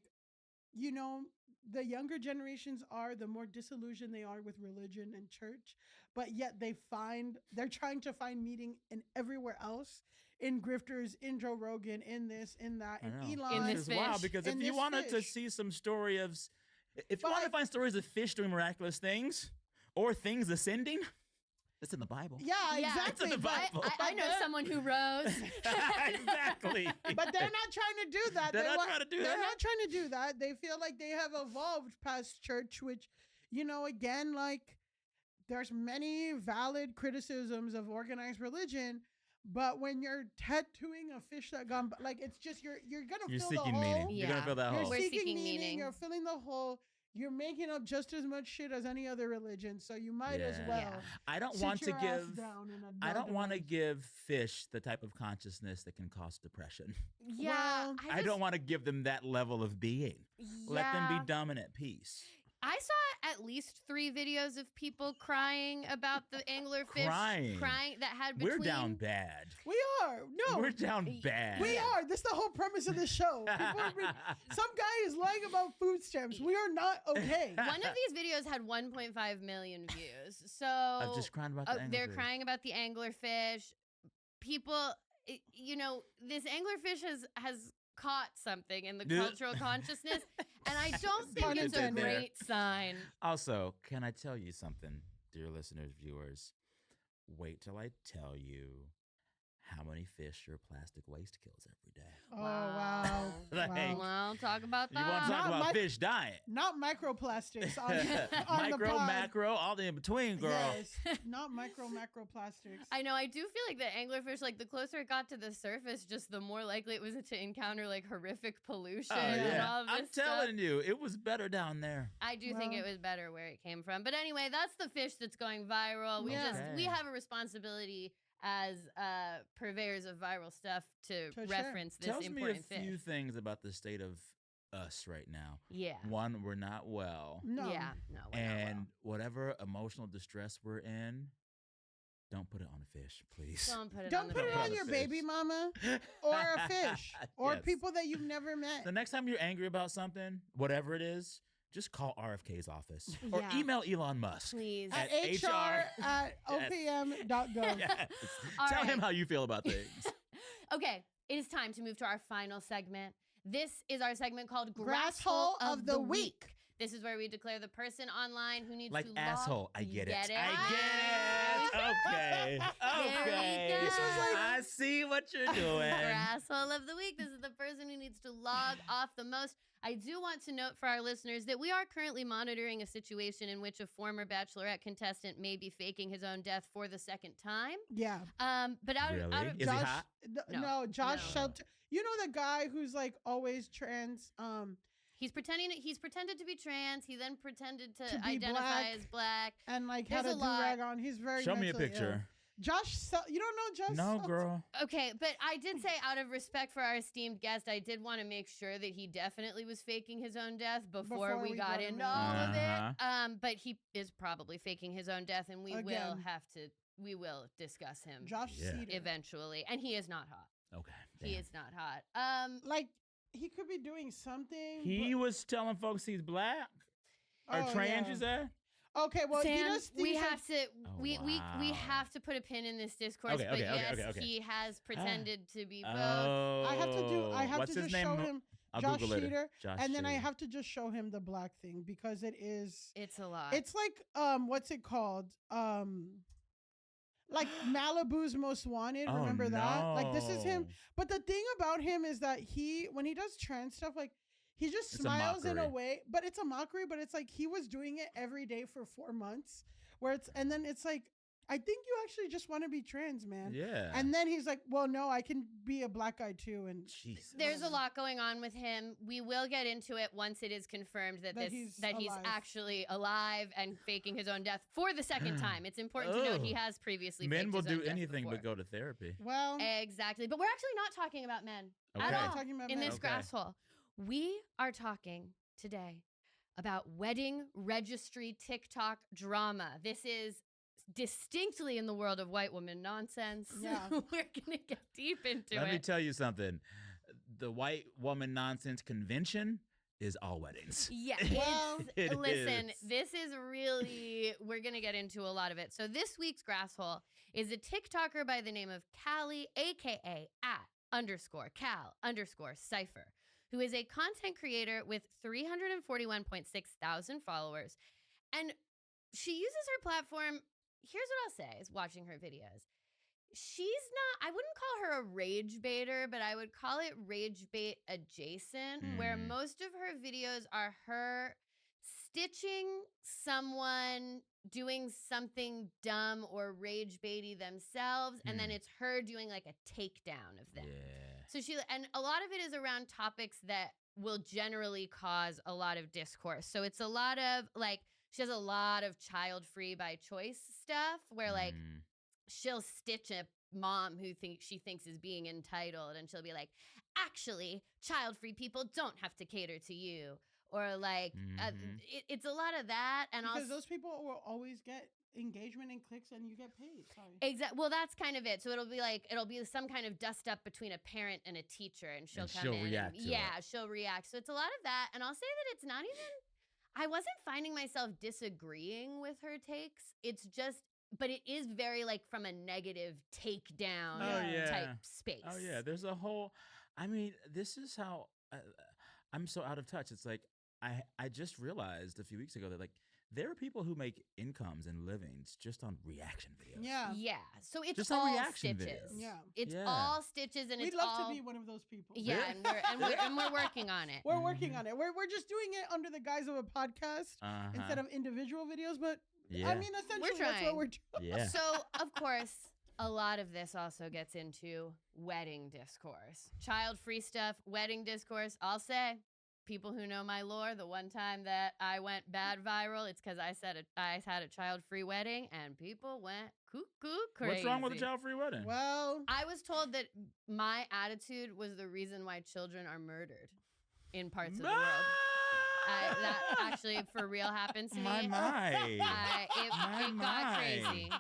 you know, the younger generations are, the more disillusioned they are with religion and church, but yet they're trying to find meaning in everywhere else, in grifters, in Joe Rogan, in this, in that, in Elon. In Which this is wild fish. because In if you this wanted to fish. see some story of, if you But want to I- find stories of fish doing miraculous things or things ascending, it's in the Bible. Yeah, exactly. It's in the but- Bible. I know someone who rose. Exactly. But they're not trying to do that. They're not trying to do They're that. not trying to do that. They feel like they have evolved past church, which, you know, again, like there's many valid criticisms of organized religion, but when you're tattooing a fish that gone, like it's just you're gonna You're fill seeking the hole. meaning. You're gonna Yeah. fill that You're hole. We're seeking seeking meaning. meaning. You're filling the hole. You're making up just as much shit as any other religion, so you might as Yeah. well. Yeah. I don't sit want to your ass give. down in a I don't dark want to dimension. give fish the type of consciousness that can cause depression. Yeah. Well, I don't want to give them that level of being. Let them be dumb and at peace. I saw at least 3 videos of people crying about the anglerfish Crying. that had between. We're down bad. We are. No, We're down bad. we are. This is the whole premise of the show. People are some guy is lying about food stamps. We are not okay. One of these videos had 1.5 million views. So I'm just crying about the they're anglerfish. crying about the anglerfish. People, you know, this anglerfish has caught something in the Yeah. cultural consciousness, and I don't Pun think it's a intended. great sign. Also, can I tell you something, dear listeners, viewers? Wait till I tell you how many fish your plastic waste kills every day. Oh, wow. Like, Wow. Well, talk about You want that. to talk Not about fish dying? Not microplastics on the Micro, pod. macro, all the in between, girl. Yes, not macroplastics. I know. I do feel like the anglerfish, like the closer it got to the surface, just the more likely it was to encounter like horrific pollution Oh, and yeah. all this I'm stuff. telling you, it was better down there. I do think it Well- was better where it came from. But anyway, that's the fish that's going viral. We Yeah. we have a responsibility as purveyors of viral stuff to share. reference this Tells me a important few fish. things about the state of us right now. Yeah. One, we're not well. No. Yeah. No. we're not And well. whatever emotional distress we're in, don't put it on a fish, please. Don't put it Don't on the put it fish. on your baby mama or a fish or Yes. people that you've never met. The next time you're angry about something, whatever it is, just call RFK's office or Yeah. email Elon Musk. Please. At At HR HR. at opm.gov. Yes. All Tell him right. how you feel about things. Okay, it is time to move to our final segment. This is our segment called Grasshole of the Week. This is where we declare the person online who needs Like to log- asshole. I You get it. get it? I get it. Okay. There Okay. we This was go. like- I see what you're doing. Grasshole of the week. This is the person who needs to log off the most. I do want to note for our listeners that we are currently monitoring a situation in which a former Bachelorette contestant may be faking his own death for the second time. Yeah. But out Really? of Is he hot? No. Josh No. Shelton. You know the guy who's like always trans. he's pretended to be trans. He then pretended to To be identify black. as black. And like had There's a a lot. do-rag on. He's very Show me a mentally ill. picture. You don't know Josh? No, Shelton? girl. Okay, but I did say out of respect for our esteemed guest, I did want to make sure that he definitely was faking his own death before we got into all of it. But he is probably faking his own death, and we will discuss him Josh Yeah. Cedar. eventually. And he is not hot. Okay. He damn. is not hot. Like he could be doing something. He was telling folks he's black or Oh, trans, yeah. you said? Okay, well he Sam, does things we like- have to we wow. have to put a pin in this discourse. Okay, but okay, okay, yes, okay, okay. he has pretended to be both. Oh. I have What's to his just name? show him I'll Josh Google it. Cedar, Josh and then I Cedar. have to just show him the black thing because it is. It's a lot. It's like what's it called? Like Malibu's Most Wanted. Oh, Remember that? Like this is him. no. But the thing about him is that when he does trans stuff, like he just It's a smiles in a mockery. way, but it's a mockery. But it's like he was doing it every day for 4 months, and then it's like, I think you actually just want to be trans, man. Yeah. And then he's like, well, no, I can be a black guy too. And Jesus. There's a lot going on with him. We will get into it once it is confirmed that he's alive. actually alive and faking his own death for the second time. It's important to note he Ugh. has previously Men faked will his own do death anything before. but go to therapy. well, Exactly. But we're actually not talking about men Okay. at we're all not talking about in men. this Okay. grasshole. We are talking today about wedding registry TikTok drama. This is distinctly in the world of white woman nonsense. Yeah. We're going to get deep into Let me it. tell you something. The white woman nonsense convention is all weddings. Yeah, Well, It listen, is. this is really, we're going to get into a lot of it. So this week's grasshole is a TikToker by the name of Callie, aka @_Cal_Cypher, who is a content creator with 341.6 thousand followers. And she uses her platform, here's what I'll say, is watching her videos. She's not, I wouldn't call her a rage baiter, but I would call it rage bait adjacent, where Mm. most of her videos are her stitching someone doing something dumb or rage baity themselves, and then Mm. it's her doing like a takedown of them. Yeah. So and a lot of it is around topics that will generally cause a lot of discourse. So it's a lot of like, she has a lot of child free by choice stuff where like Mm. she'll stitch a mom who she thinks is being entitled, and she'll be like, actually, child free people don't have to cater to you. Or like, Mhm. it's a lot of that. And because also, those people will always get engagement and clicks, and you get paid. Sorry. exactly. Well, that's kind of it. So it'll be some kind of dust up between a parent and a teacher, and she'll come in. react to it. She'll react. So it's a lot of that. And I'll say that it's not even. I wasn't finding myself disagreeing with her takes. It's just, but it is very like from a negative takedown type space. Oh yeah, there's a whole. I mean, this is how I'm so out of touch. It's like I just realized a few weeks ago that like there are people who make incomes and livings just on reaction videos. Yeah. Yeah. So it's Just on all reaction stitches. videos. Yeah. It's Yeah. all stitches, and We'd it's love all. to be one of those people. Yeah, and we're working on it. We're working on it. We're just doing it under the guise of a podcast instead of individual videos. But I mean, essentially, that's what trying. we're doing. Yeah. So, of course, a lot of this also gets into wedding discourse. Child-free stuff, wedding discourse. I'll say, people who know my lore, the one time that I went bad viral, it's because I said I had a child-free wedding, and people went cuckoo crazy. What's wrong with a child-free wedding? Well, I was told that my attitude was the reason why children are murdered in parts of the world. That actually for real happened to me. My. It got crazy.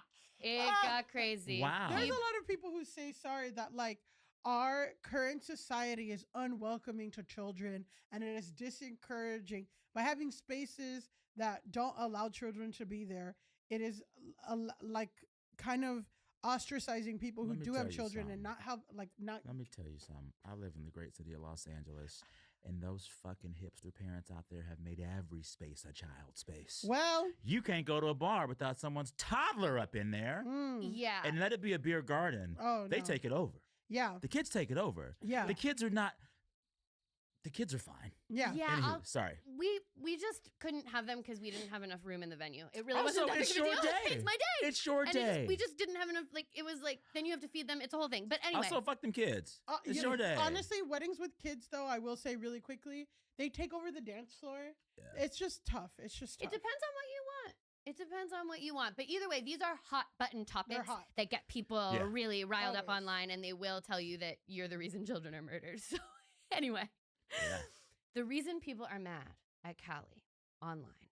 It got crazy. Wow. there's a lot of people who say sorry that like our current society is unwelcoming to children and it is disencouraging by having spaces that don't allow children to be there. It is like kind of ostracizing people who Let me do tell have you children and something. not have not. Let me tell you something. I live in the great city of Los Angeles, and those fucking hipster parents out there have made every space a child space. Well, You can't go to a bar without someone's toddler up in there Yeah. and let it be a beer garden. Oh, They no. take it over. Yeah. The kids take it over. Yeah. The kids are not. The kids are fine. Yeah. Yeah. Anywho, sorry. We just couldn't have them because we didn't have enough room in the venue. It really Also, wasn't that it's big of a your deal. day. It's my day. It's your And day. we just didn't have enough. Like it was like then you have to feed them. It's a whole thing. But anyway, Also, fuck them kids. It's you your know, day. Honestly, weddings with kids, though, I will say really quickly, they take over the dance floor. Yeah. It's just tough. It's just tough. it depends on what you want. It depends on what you want. But either way, these are hot button topics hot. that get people Yeah. really riled up Always. online, and they will tell you that you're the reason children are murdered. So anyway, Yeah. the reason people are mad at Callie online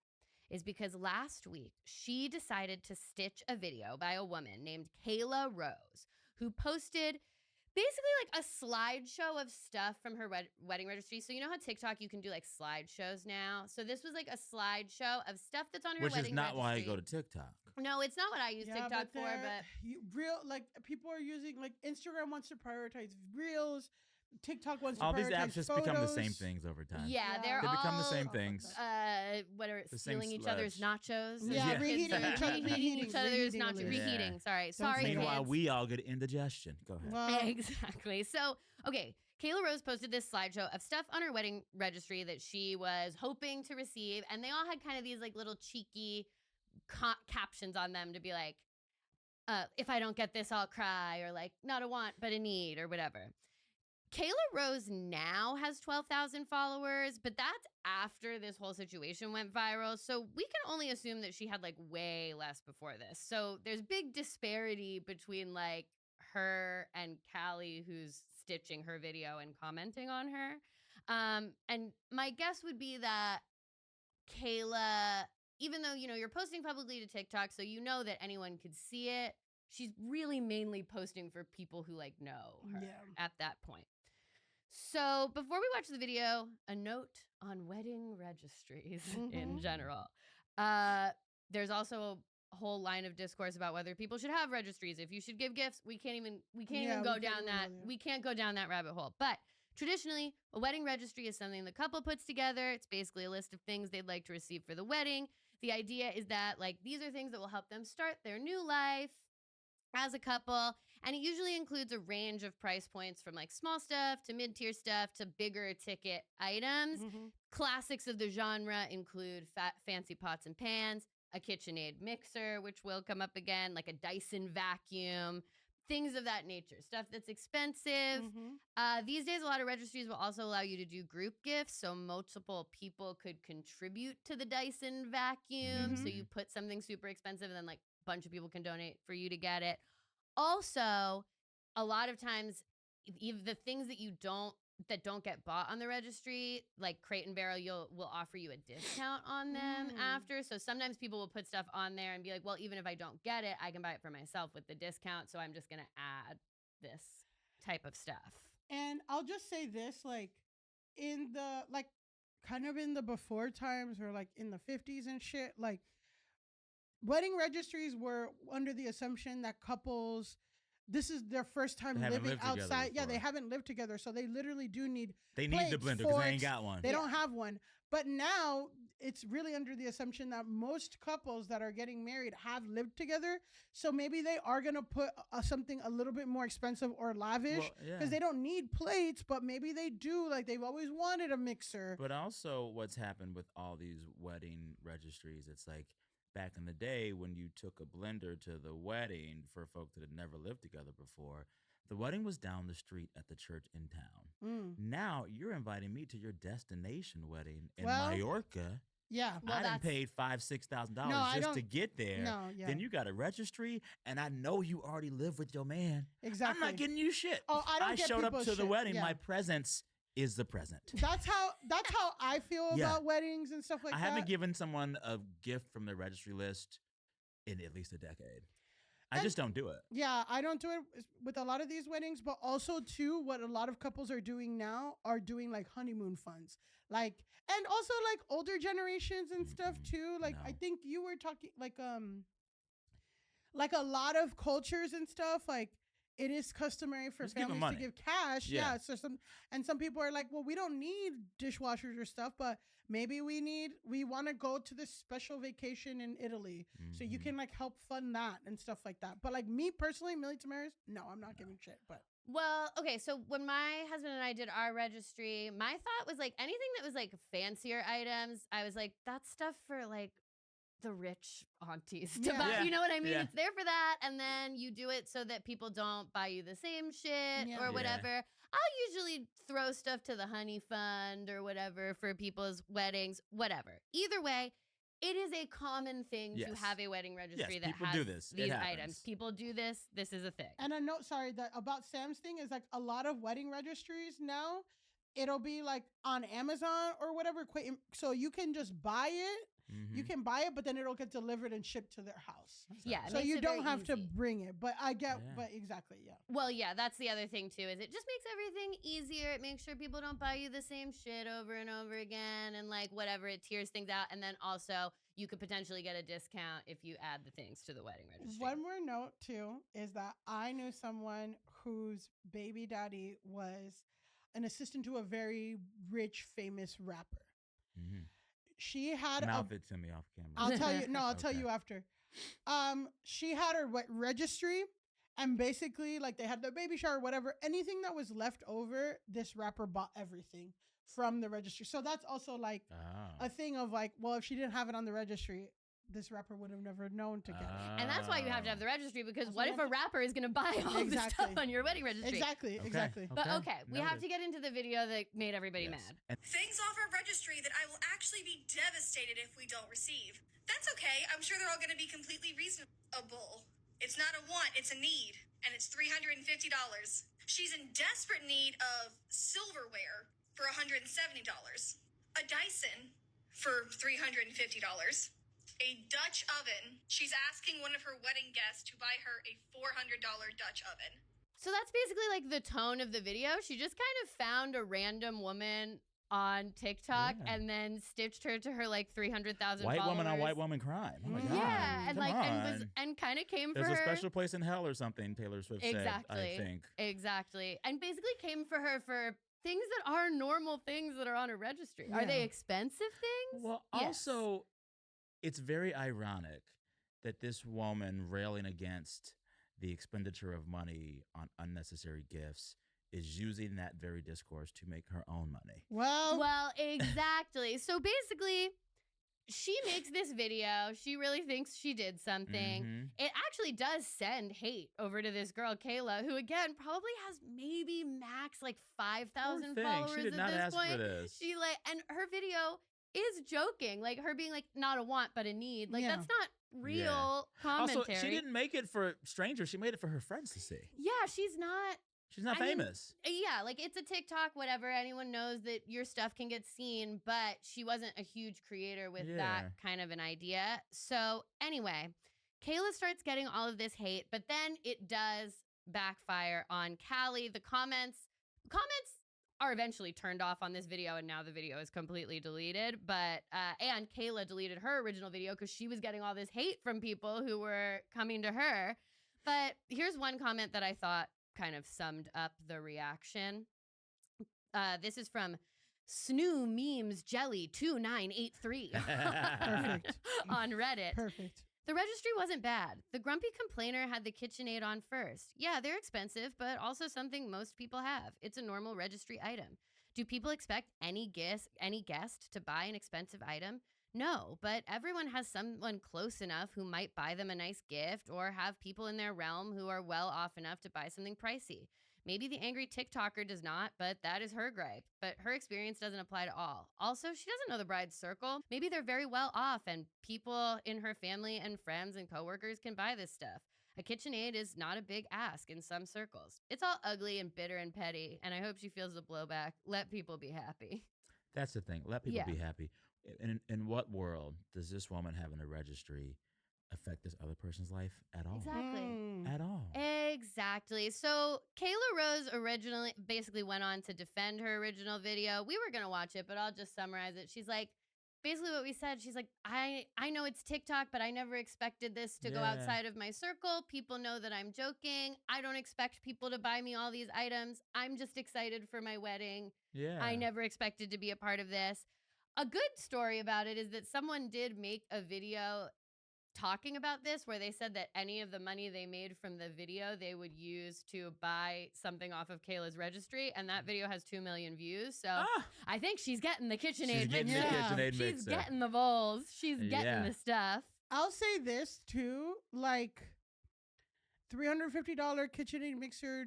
is because last week she decided to stitch a video by a woman named Kayla Rose, who posted basically like a slideshow of stuff from her wedding registry. So you know how TikTok you can do like slideshows now? So this was like a slideshow of stuff that's on her Which wedding is not why I registry. go to TikTok. No, it's not what I use TikTok for, but like people are using like Instagram wants to prioritize reels, TikTok wants to All prioritize these apps just photos. become the same things over time. yeah, Yeah. they're They all become the same all things. what are The same stealing each other's sludge. nachos? Yeah, and reheating kids are each other- reheating each other's reheating a nachos. little. Reheating. Yeah. Sorry, Don't sorry. forget. Meanwhile, kids. we all get indigestion. Go ahead. Well, Exactly. So, okay, Kayla Rose posted this slideshow of stuff on her wedding registry that she was hoping to receive, and they all had kind of these like little cheeky captions on them to be like, if I don't get this, I'll cry, or like, not a want, but a need, or whatever. Kayla Rose now has 12,000 followers, but that's after this whole situation went viral. So we can only assume that she had like way less before this. So there's big disparity between like her and Callie, who's stitching her video and commenting on her. And my guess would be that Kayla, even though, you know, you're posting publicly to TikTok, so you know that anyone could see it, she's really mainly posting for people who like know her at that point. So before we watch the video, a note on wedding registries in general. There's also a whole line of discourse about whether people should have registries, if you should give gifts. We can't even go down that. We can't go down that rabbit hole. But traditionally, a wedding registry is something the couple puts together. It's basically a list of things they'd like to receive for the wedding. The idea is that like these are things that will help them start their new life as a couple, and it usually includes a range of price points from like small stuff to mid-tier stuff to bigger ticket items. Classics of the genre include fancy pots and pans, a KitchenAid mixer, which will come up again, like a Dyson vacuum, things of that nature, stuff that's expensive. These days, a lot of registries will also allow you to do group gifts, so multiple people could contribute to the Dyson vacuum. So you put something super expensive and then like a bunch of people can donate for you to get it. Also, a lot of times, the things that don't get bought on the registry, like Crate and Barrel, will offer you a discount on them after. So sometimes people will put stuff on there and be like, well, even if I don't get it, I can buy it for myself with the discount. So I'm just going to add this type of stuff. And I'll just say this, like in the like kind of in the before times or like in the 50s and shit, like wedding registries were under the assumption that couples, this is their first time living outside. Yeah, they haven't lived together. So they literally do need They need the blender because they ain't got one. They don't have one. But now it's really under the assumption that most couples that are getting married have lived together. So maybe they are going to put something a little bit more expensive or lavish because they don't need plates, but maybe they do. Like they've always wanted a mixer. But also what's happened with all these wedding registries, it's like back in the day when you took a blender to the wedding for folks that had never lived together before, the wedding was down the street at the church in town. Now you're inviting me to your destination wedding in Mallorca. Yeah. Well, I done paid $5,000-$6,000 just to get there. No, yeah. Then you got a registry, and I know you already live with your man. Exactly. I'm not getting you shit. Oh, I don't showed up to the wedding. Yeah. My presence is the present. That's how I feel about weddings and stuff like that. I haven't given someone a gift from the registry list in at least a decade. I just don't do it. Yeah, I don't do it with a lot of these weddings, but also too, what a lot of couples are doing now are doing like honeymoon funds, like, and also like older generations and stuff too. Like I think you were talking like a lot of cultures and stuff, like it is customary for families to give cash. Yeah. So some people are like, well, we don't need dishwashers or stuff, but maybe we want to go to this special vacation in Italy. So you can like help fund that and stuff like that. But like me personally, Millie Tamarez, no, I'm not giving shit. But well, okay, so when my husband and I did our registry, my thought was like anything that was like fancier items, I was like, that's stuff for like the rich aunties to buy. You know what I mean? It's there for that, and then you do it so that people don't buy you the same shit or whatever. I'll usually throw stuff to the honey fund or whatever for people's weddings, whatever. Either way, it is a common thing to have a wedding registry that has these items. People do this. This is a thing. And a note, sorry, that about Sam's thing is like a lot of wedding registries now, it'll be like on Amazon or whatever. So you can just buy it. You can buy it, but then it'll get delivered and shipped to their house. So you don't have to bring it. But I get, but exactly, Well, yeah, that's the other thing too, is it just makes everything easier. It makes sure people don't buy you the same shit over and over again and like whatever, it tiers things out. And then also you could potentially get a discount if you add the things to the wedding registry. One more note too is that I knew someone whose baby daddy was an assistant to a very rich, famous rapper. She had mouth it to me off camera. I'll tell you. No, I'll tell you after. She had her registry, and basically, like they had their baby shower, whatever. Anything that was left over, this rapper bought everything from the registry. So that's also like a thing of like, well, if she didn't have it on the registry, this rapper would have never known to get it. And that's why you have to have the registry, because what if a rapper is going to buy all this stuff on your wedding registry? Exactly. But okay, we have to get into the video that made everybody mad. Things off our registry that I will actually be devastated if we don't receive. That's okay. I'm sure they're all going to be completely reasonable. It's not a want, it's a need. And it's $350. She's in desperate need of silverware for $170. A Dyson for $350. A Dutch oven. She's asking one of her wedding guests to buy her a $400 Dutch oven. So that's basically like the tone of the video. She just kind of found a random woman on TikTok and then stitched her to her like 300,000 white followers. woman on white woman crime. Oh my God. Yeah, and like and kind of came for her. There's a special place in hell or something, Taylor Swift said, I think. Exactly. And basically came for her for things that are normal things that are on a registry. Are they expensive things? Well, also, it's very ironic that this woman railing against the expenditure of money on unnecessary gifts is using that very discourse to make her own money. Well, exactly. So basically, she makes this video. She really thinks she did something. It actually does send hate over to this girl, Kayla, who again probably has maybe max like 5,000 followers she did at not this ask point. For this. She like, and her video is joking, like her being like not a want but a need. Like that's not real commentary. Also, she didn't make it for strangers. She made it for her friends to see. Yeah, she's not famous. Yeah, like it's a TikTok, whatever. Anyone knows that your stuff can get seen, but she wasn't a huge creator with that kind of an idea. So anyway, Kayla starts getting all of this hate, but then it does backfire on Callie. The comments are eventually turned off on this video, and now the video is completely deleted. But and Kayla deleted her original video because she was getting all this hate from people who were coming to her. But here's one comment that I thought kind of summed up the reaction. This is from Snoo Memes Jelly 2983 Perfect. on Reddit. Perfect. The registry wasn't bad. The grumpy complainer had the KitchenAid on first. Yeah, they're expensive, but also something most people have. It's a normal registry item. Do people expect any guest to buy an expensive item? No, but everyone has someone close enough who might buy them a nice gift or have people in their realm who are well off enough to buy something pricey. Maybe the angry TikToker does not, but that is her gripe. But her experience doesn't apply to all. Also, she doesn't know the bride's circle. Maybe they're very well off and people in her family and friends and coworkers can buy this stuff. A KitchenAid is not a big ask in some circles. It's all ugly and bitter and petty, and I hope she feels the blowback. Let people be happy. That's the thing. Let people be happy. In what world does this woman having a registry affect this other person's life at all? Exactly. At all. Exactly. So Kayla Rose originally basically went on to defend her original video. We were going to watch it, but I'll just summarize it. She's like, basically what we said, she's like, I know it's TikTok, but I never expected this to go outside of my circle. People know that I'm joking. I don't expect people to buy me all these items. I'm just excited for my wedding. Yeah. I never expected to be a part of this. A good story about it is that someone did make a video talking about this where they said that any of the money they made from the video they would use to buy something off of Kayla's registry, and that video has 2 million views. So I think she's getting the KitchenAid mixer. She's getting the bowls. She's getting the stuff. I'll say this too, like $350 KitchenAid mixer,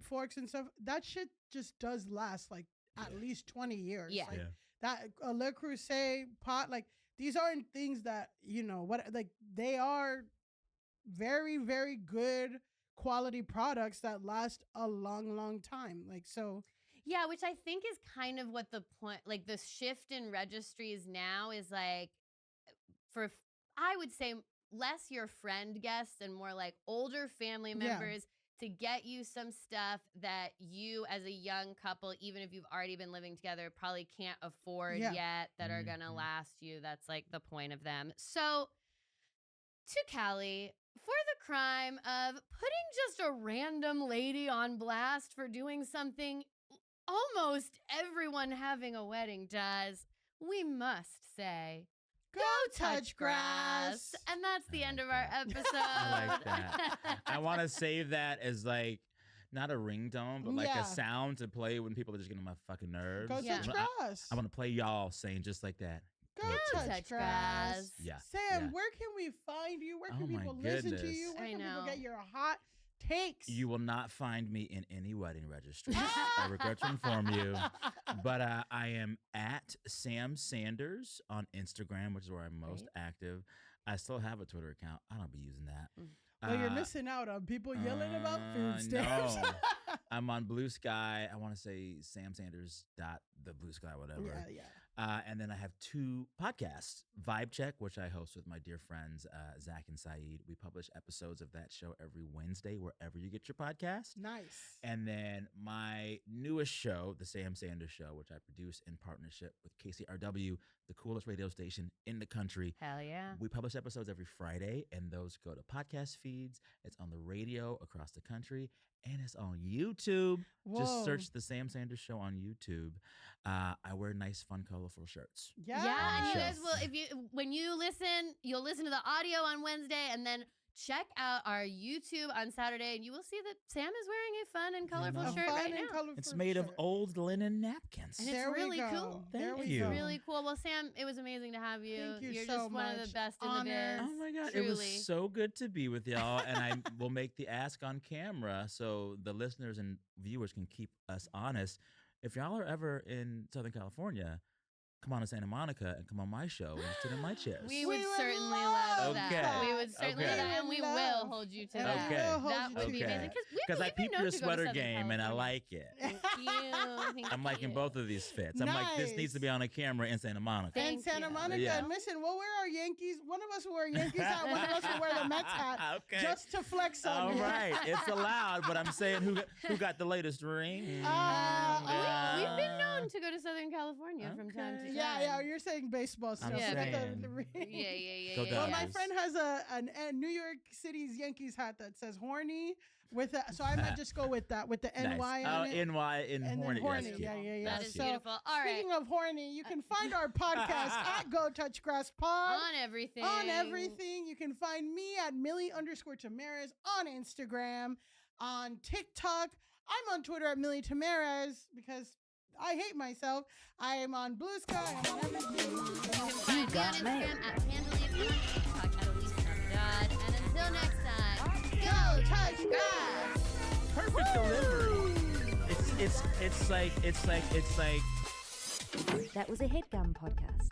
forks and stuff. That shit just does last like at least 20 years. Yeah. Like, that Le Creuset pot, like these aren't things that, you know, what, like they are very, very good quality products that last a long, long time. Like, so. Yeah, which I think is kind of what the point, like the shift in registries now is like, for, I would say less your friend guests and more like older family members to get you some stuff that you as a young couple, even if you've already been living together, probably can't afford yet, that are going to last you. That's like the point of them. So to Callie, for the crime of putting just a random lady on blast for doing something almost everyone having a wedding does, we must say, go touch grass. And that's the end of our episode. I like that. I want to save that as like, not a ringtone, but like a sound to play when people are just getting on my fucking nerves. Go touch grass. I want to play y'all saying just like that. Go touch grass. Yeah. Sam, where can we find you? Where can people listen to you? Where can people get your hot takes? You will not find me in any wedding registry. I regret to inform you. But I am at Sam Sanders on Instagram, which is where I'm most active. I still have a Twitter account. I don't be using that. Well, you're missing out on people yelling about food stamps. No. I'm on Blue Sky. I want to say samsanders.thebluesky, whatever. Yeah. And then I have 2 podcasts. Vibe Check, which I host with my dear friends, Zach and Saeed. We publish episodes of that show every Wednesday, wherever you get your podcast. Nice. And then my newest show, The Sam Sanders Show, which I produce in partnership with KCRW, the coolest radio station in the country. Hell yeah. We publish episodes every Friday, and those go to podcast feeds. It's on the radio across the country, and it's on YouTube. Whoa. Just search The Sam Sanders Show on YouTube. I wear nice, fun, colorful shirts. Yeah. And you guys will, when you listen, you'll listen to the audio on Wednesday, and then check out our YouTube on Saturday, and you will see that Sam is wearing a fun and colorful shirt right now. It's made of old linen napkins. And it's really cool. Thank you. It's really cool. Well, Sam, it was amazing to have you. Thank you You're so just one of the best in the biz. Oh my God. Truly. It was so good to be with y'all. And I will make the ask on camera so the listeners and viewers can keep us honest. If y'all are ever in Southern California, come on to Santa Monica and come on my show and sit in my chairs. We would certainly love that. Okay. We would certainly love that, and we will hold you to that. Okay. That would be amazing. Because I peep your sweater game and I like it. Thank you. I'm liking both of these fits. I'm like, this needs to be on a camera in Santa Monica. In Santa Monica. Yeah. And listen, we'll wear our Yankees. One of us will wear a Yankees hat. One of us will wear the Mets hat. Okay. Just to flex on All you. right. It's allowed, but I'm saying who got the latest ring? We've been known to go to Southern California from time to time. Yeah, you're saying baseball stuff. I'm saying. Yeah. Go Well, my Dodgers. friend has a New York City's Yankees hat that says horny with that. So I might just go with that, with the Nice. NY on it. NY in And then horny. horny. That's Yeah, cute. yeah, yeah. That is So, beautiful. All right. speaking of horny, you can find our podcast at Go Touch Grass Pod. On everything. On everything. You can find me at Millie_Tamarez on Instagram, on TikTok. I'm on Twitter at Millie Tamarez because I hate myself. I am on Blue Sky. I'm on everything. Find me on Instagram at Pandalise, on TikTok at Alise. And until next time, go touch grass. Perfect delivery. It's like That was a headgum podcast.